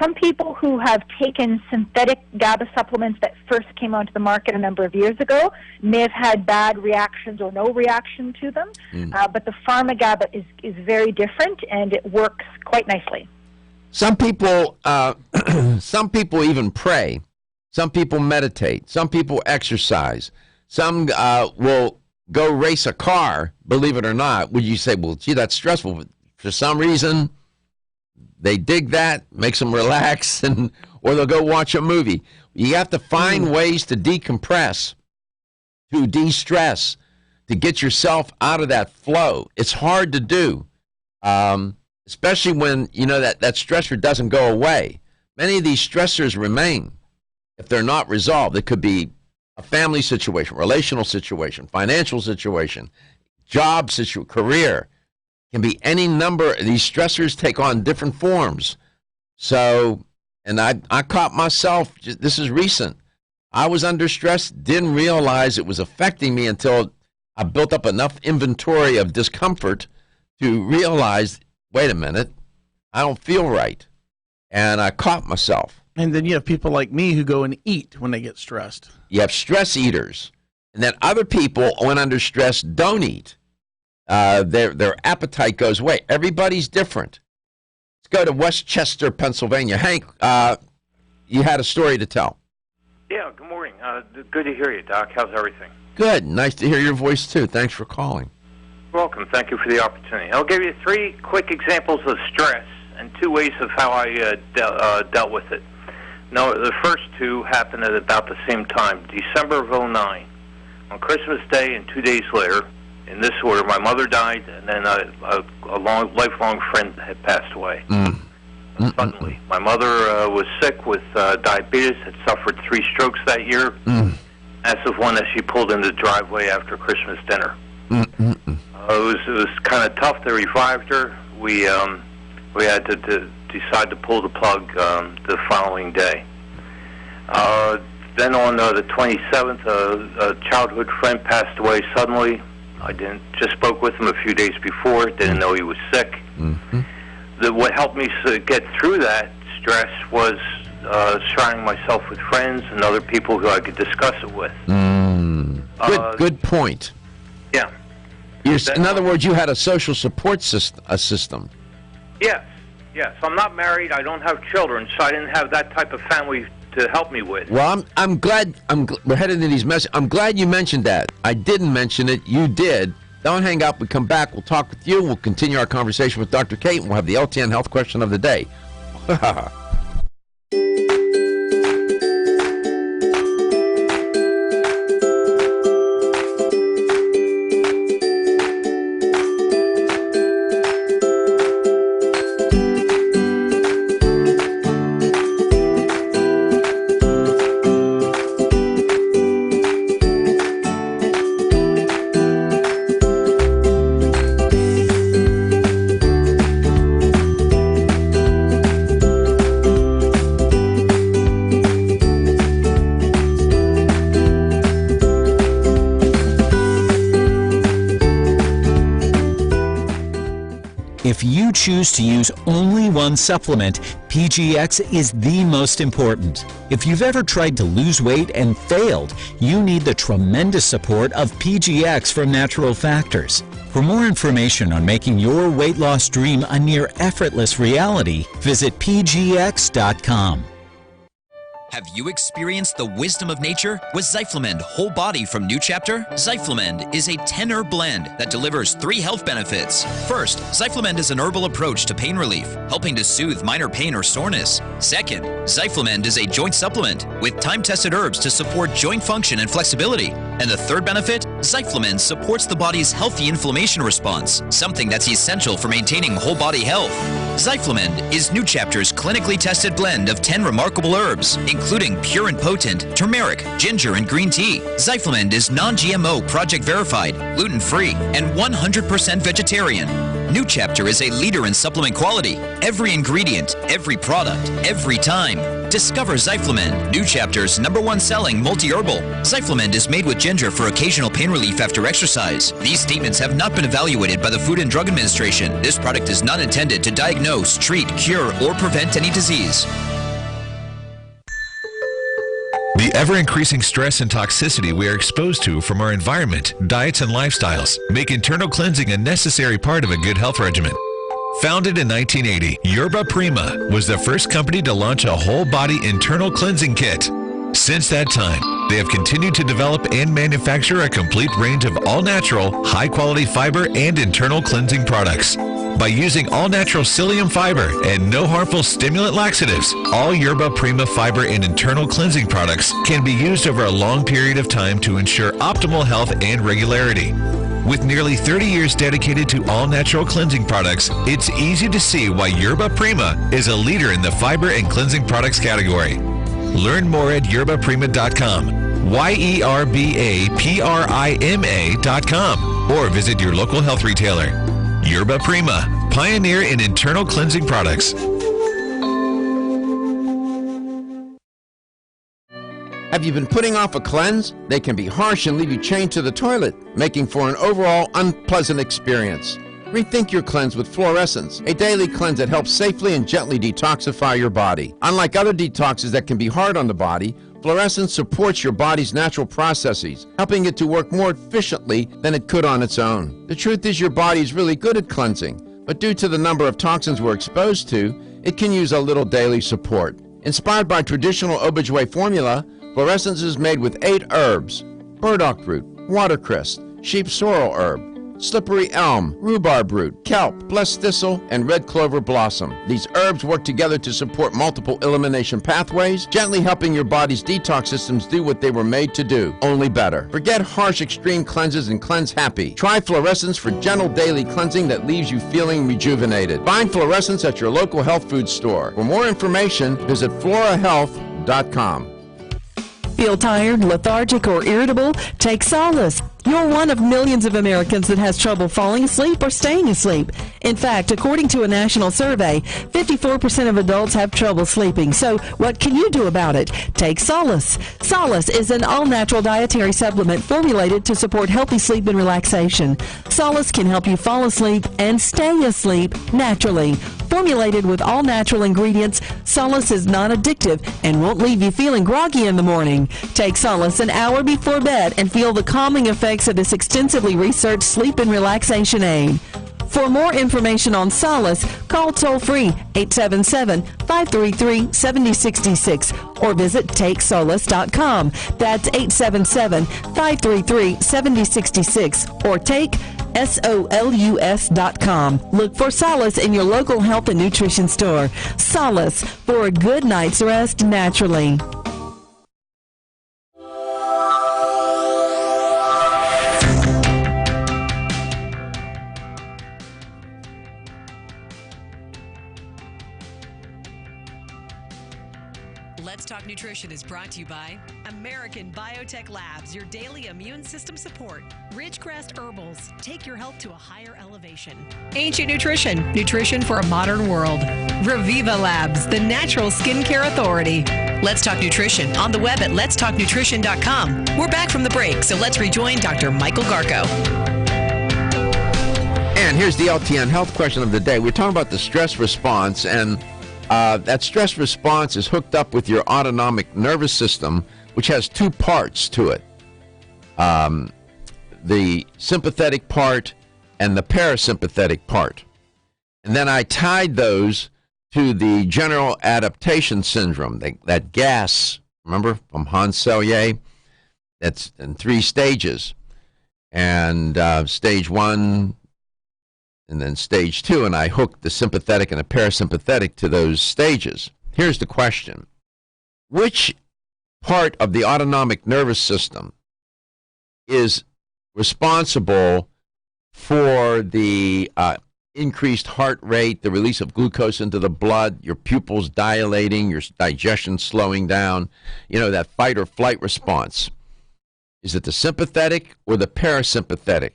Some people who have taken synthetic GABA supplements that first came onto the market a number of years ago may have had bad reactions or no reaction to them. But the Pharma GABA is very different, and it works quite nicely. Some people, some people even pray. Some people meditate. Some people exercise. Some will go race a car, believe it or not. Would you say, well, gee, that's stressful? But for some reason, they dig that, makes them relax, or they'll go watch a movie. You have to find ways to decompress, to de-stress, to get yourself out of that flow. It's hard to do, especially when you know that stressor doesn't go away. Many of these stressors remain if they're not resolved. It could be a family situation, relational situation, financial situation, job situation, career. Can be any number. These stressors take on different forms. So, and I caught myself, this is recent. I was under stress, didn't realize it was affecting me until I built up enough inventory of discomfort to realize, wait a minute, I don't feel right. And I caught myself. And then you have people like me who go and eat when they get stressed. You have stress eaters. And then other people, when under stress, don't eat. Their appetite goes away. Everybody's different. Let's go to Westchester, Pennsylvania. Hank, you had a story to tell. Yeah, good morning. Good to hear you, Doc. How's everything? Good. Nice to hear your voice, too. Thanks for calling. Welcome. Thank you for the opportunity. I'll give you 3 quick examples of stress and 2 ways of how I dealt with it. No, the first 2 happened at about the same time, December of 2009. On Christmas Day and 2 days later, in this order, my mother died, and then a lifelong friend had passed away. Suddenly. My mother was sick with diabetes, had suffered 3 strokes that year, as of one as she pulled into the driveway after Christmas dinner. It was kind of tough. They revived her. We had to decide to pull the plug the following day. Then on the 27th, a childhood friend passed away suddenly. I just spoke with him a few days before, didn't know he was sick. What helped me get through that stress was surrounding myself with friends and other people who I could discuss it with. Good point. Yeah. In other words, you had a social support system. Yes. I'm not married. I don't have children, so I didn't have that type of family to help me with. Well, I'm glad. We're headed into these messages. I'm glad you mentioned that. I didn't mention it. You did. Don't hang up. We come back. We'll talk with you. We'll continue our conversation with Dr. Kate, and we'll have the LTN health question of the day. If you choose to use only one supplement, PGX is the most important. If you've ever tried to lose weight and failed, you need the tremendous support of PGX from Natural Factors. For more information on making your weight loss dream a near effortless reality, visit pgx.com. Have you experienced the wisdom of nature with Zyflamend Whole Body from New Chapter? Zyflamend is a 10-herb blend that delivers 3 health benefits. First, Zyflamend is an herbal approach to pain relief, helping to soothe minor pain or soreness. Second, Zyflamend is a joint supplement with time-tested herbs to support joint function and flexibility. And the third benefit, Zyflamend supports the body's healthy inflammation response, something that's essential for maintaining whole body health. Zyflamend is New Chapter's clinically tested blend of 10 remarkable herbs, including pure and potent turmeric, ginger, and green tea. Zyflamend is non-GMO, project verified, gluten-free, and 100% vegetarian. New Chapter is a leader in supplement quality. Every ingredient, every product, every time. Discover Zyflamend, New Chapter's #1 selling multi-herbal. Zyflamend is made with ginger for occasional pain relief after exercise. These statements have not been evaluated by the Food and Drug Administration. This product is not intended to diagnose, treat, cure, or prevent any disease. The ever-increasing stress and toxicity we are exposed to from our environment, diets, and lifestyles make internal cleansing a necessary part of a good health regimen. Founded in 1980, Yerba Prima was the first company to launch a whole-body internal cleansing kit. Since that time, they have continued to develop and manufacture a complete range of all-natural, high-quality fiber and internal cleansing products. By using all-natural psyllium fiber and no harmful stimulant laxatives, all Yerba Prima fiber and internal cleansing products can be used over a long period of time to ensure optimal health and regularity. With nearly 30 years dedicated to all-natural cleansing products, it's easy to see why Yerba Prima is a leader in the fiber and cleansing products category. Learn more at yerbaprima.com, YERBAPRIMA.com, or visit your local health retailer. Yerba Prima, pioneer in internal cleansing products. Have you been putting off a cleanse? They can be harsh and leave you chained to the toilet, making for an overall unpleasant experience. Rethink your cleanse with Fluorescence, a daily cleanse that helps safely and gently detoxify your body. Unlike other detoxes that can be hard on the body, Fluorescence supports your body's natural processes, helping it to work more efficiently than it could on its own. The truth is your body is really good at cleansing, but due to the number of toxins we're exposed to, it can use a little daily support. Inspired by traditional OBGYN formula, Fluorescence is made with 8 herbs: burdock root, watercress, sheep sorrel herb, slippery elm, rhubarb root, kelp, blessed thistle, and red clover blossom. These herbs work together to support multiple elimination pathways, gently helping your body's detox systems do what they were made to do, only better. Forget harsh extreme cleanses and cleanse happy. Try Fluorescence for gentle daily cleansing that leaves you feeling rejuvenated. Find Fluorescence at your local health food store. For more information, visit florahealth.com. Feel tired, lethargic, or irritable? Take Solace. You're one of millions of Americans that has trouble falling asleep or staying asleep. In fact, according to a national survey, 54% of adults have trouble sleeping. So what can you do about it? Take Solace. Solace is an all-natural dietary supplement formulated to support healthy sleep and relaxation. Solace can help you fall asleep and stay asleep naturally. Formulated with all-natural ingredients, Solace is non-addictive and won't leave you feeling groggy in the morning. Take Solace an hour before bed and feel the calming effects of this extensively researched sleep and relaxation aid. For more information on Solace, call toll-free 877-533-7066 or visit TakeSolace.com. That's 877-533-7066 or take SOLUS.com. Look for Solace in your local health and nutrition store. Solace, for a good night's rest naturally. Let's Talk Nutrition is brought to you by American Biotech Labs, your daily immune system support. Ridgecrest Herbals, take your health to a higher elevation. Ancient Nutrition, nutrition for a modern world. Reviva Labs, the natural skincare authority. Let's Talk Nutrition on the web at letstalknutrition.com. We're back from the break, so let's rejoin Dr. Michael Garko. And here's the LTN health question of the day. We're talking about the stress response, and that stress response is hooked up with your autonomic nervous system, which has 2 parts to it. The sympathetic part and the parasympathetic part. And then I tied those to the general adaptation syndrome, that GAS remember, from Hans Selye. That's in 3 stages. And stage 1 and then stage 2, and I hooked the sympathetic and the parasympathetic to those stages. Here's the question. Which part of the autonomic nervous system is responsible for the increased heart rate, the release of glucose into the blood, your pupils dilating, your digestion slowing down, that fight or flight response? Is it the sympathetic or the parasympathetic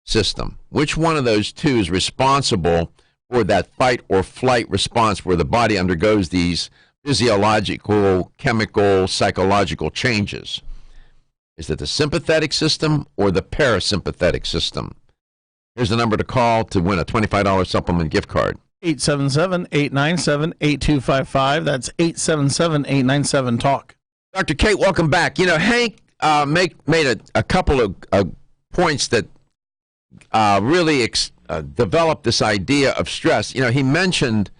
system? Which one of those two is responsible for that fight or flight response where the body undergoes these physiological, chemical, psychological changes? Is it the sympathetic system or the parasympathetic system? Here's the number to call to win a $25 supplement gift card. 877-897-8255. That's 877-897-TALK. Dr. Kate, welcome back. Hank made a couple of points that really developed this idea of stress. He mentioned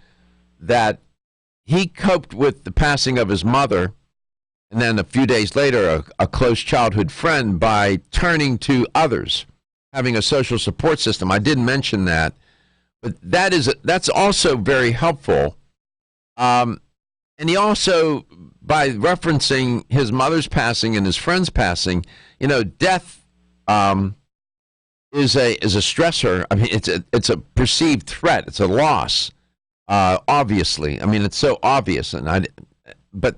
that he coped with the passing of his mother, and then a few days later, a close childhood friend, by turning to others, having a social support system. I did mention that, but that's also very helpful. And he also, by referencing his mother's passing and his friend's passing, death is a stressor. I mean, it's a perceived threat. It's a loss. Obviously, I mean, it's so obvious. But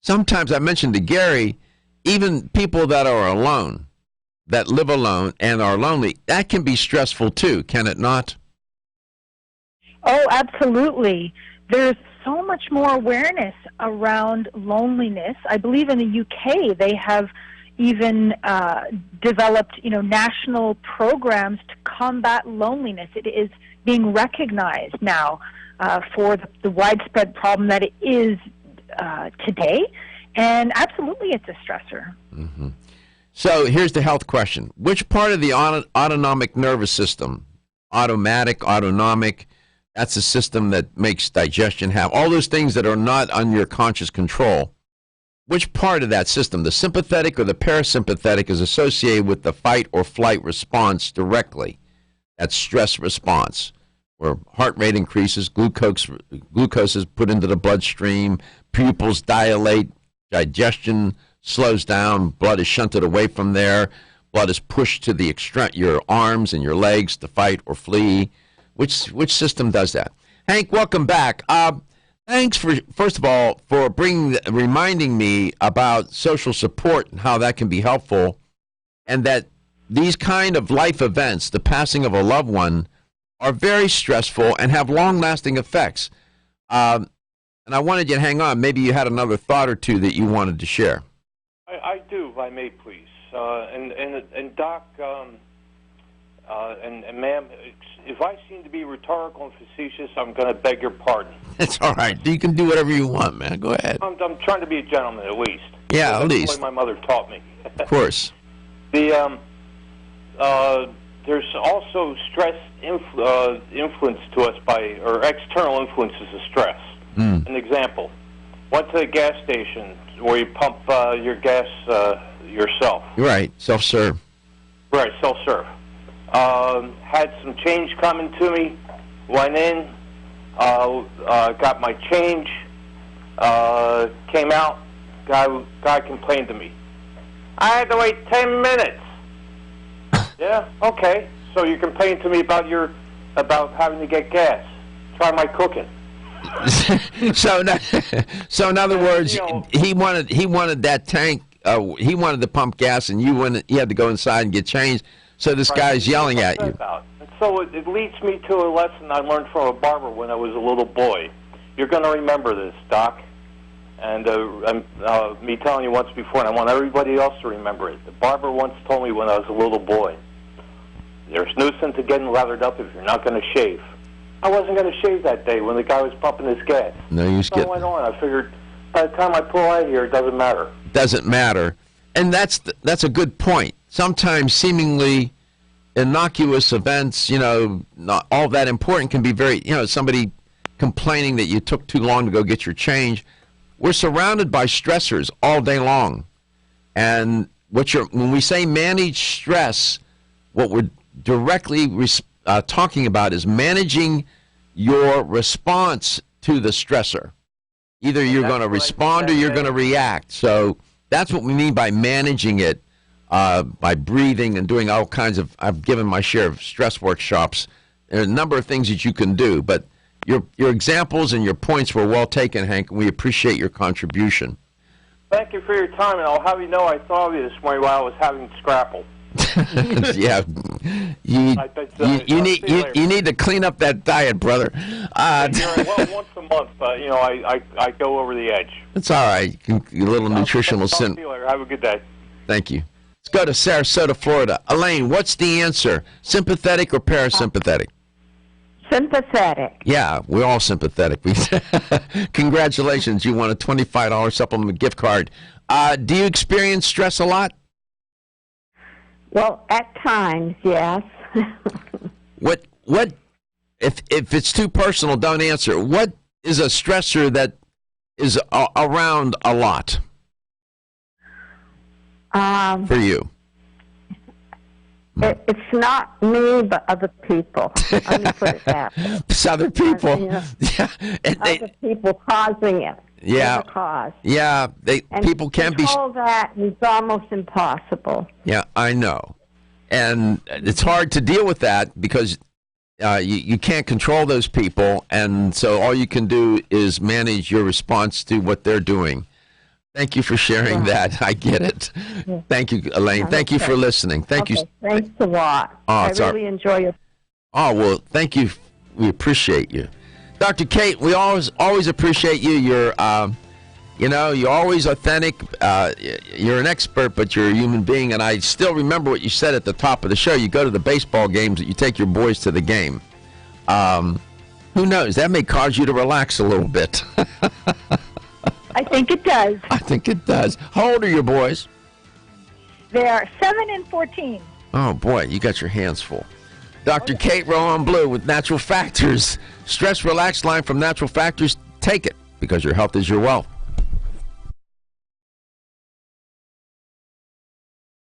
sometimes I mentioned to Gary, even people that are alone, that live alone and are lonely, that can be stressful too, can it not? Oh, absolutely. There's so much more awareness around loneliness. I believe in the UK they have even developed, national programs to combat loneliness. It is being recognized now for the widespread problem that it is today, and absolutely it's a stressor. Mm-hmm. So here's the health question. Which part of the autonomic nervous system, autonomic, that's the system that makes digestion happen, all those things that are not under your conscious control, which part of that system, the sympathetic or the parasympathetic, is associated with the fight or flight response directly? That stress response, where heart rate increases, glucose is put into the bloodstream, pupils dilate, digestion slows down, blood is shunted away from there, blood is pushed to the your arms and your legs to fight or flee. Which system does that? Hank, welcome back. Thanks first of all for reminding me about social support and how that can be helpful, and that these kind of life events, the passing of a loved one, are very stressful and have long-lasting effects. And I wanted you to hang on. Maybe you had another thought or two that you wanted to share. I do, if I may, please. And Doc, and ma'am, if I seem to be rhetorical and facetious, I'm going to beg your pardon. It's all right. You can do whatever you want, man. Go ahead. I'm trying to be a gentleman, at least. Yeah, at least. That's the way my mother taught me. Of course. There's also stress influence to us or external influences of stress. An example. Went to the gas station where you pump your gas yourself. Right, self-serve. Right, self-serve. Had some change coming to me, went in, got my change, came out, guy complained to me. I had to wait 10 minutes. Yeah, okay. So you complained to me about having to get gas. Try my cooking. So in other words, he wanted that tank. He wanted to pump gas, and you had to go inside and get changed. So this guy's yelling at you. And so it leads me to a lesson I learned from a barber when I was a little boy. You're going to remember this, Doc. And me telling you once before, and I want everybody else to remember it. The barber once told me when I was a little boy, there's no sense in getting lathered up if you're not going to shave. I wasn't going to shave that day when the guy was pumping his gas. No, you skip. So I went on. I figured by the time I pull out of here, it doesn't matter. Doesn't matter. And that's a good point. Sometimes seemingly innocuous events, not all that important, can be very, somebody complaining that you took too long to go get your change. we're surrounded by stressors all day long. And when we say manage stress, what we're directly talking about is managing your response to the stressor. Either you're going to respond or you're going to react. So that's what we mean by managing it, by breathing and doing all kinds of, I've given my share of stress workshops. There are a number of things that you can do, but your examples and your points were well taken, Hank, and we appreciate your contribution. Thank you for your time, and I'll have you know I thought of you this morning while I was having scrapple. Yeah, you need to clean up that diet, brother. Well, once a month, I go over the edge. It's all right. A little nutritional sin. Have a good day. Thank you. Let's go to Sarasota, Florida. Elaine, what's the answer? Sympathetic or parasympathetic? Sympathetic. Yeah, we're all sympathetic. Congratulations, you won a $25 supplement gift card. Do you experience stress a lot? Well, at times, yes. What? If it's too personal, don't answer. What is a stressor that is around a lot for you? It's not me, but other people. Let me put it that way. It's other people. Yeah. Other people causing it. Yeah. Cause. Yeah. People can be. Control that is almost impossible. Yeah, I know, and it's hard to deal with that because you can't control those people, and so all you can do is manage your response to what they're doing. Thank you for sharing that. I get it. Yeah. Thank you, Elaine. Thank you for listening. Thank you. Thanks a lot. I really enjoy it. Oh, well, thank you. We appreciate you. Dr. Kate, we always appreciate you. You're always authentic. You're an expert, but you're a human being. And I still remember what you said at the top of the show. You go to the baseball games, you take your boys to the game. Who knows? That may cause you to relax a little bit. I think it does. I think it does. How old are your boys? They are 7 and 14. Oh, boy, you got your hands full. Dr. Kate Rowan Blue with Natural Factors. Stress Relax line from Natural Factors. Take it because your health is your wealth.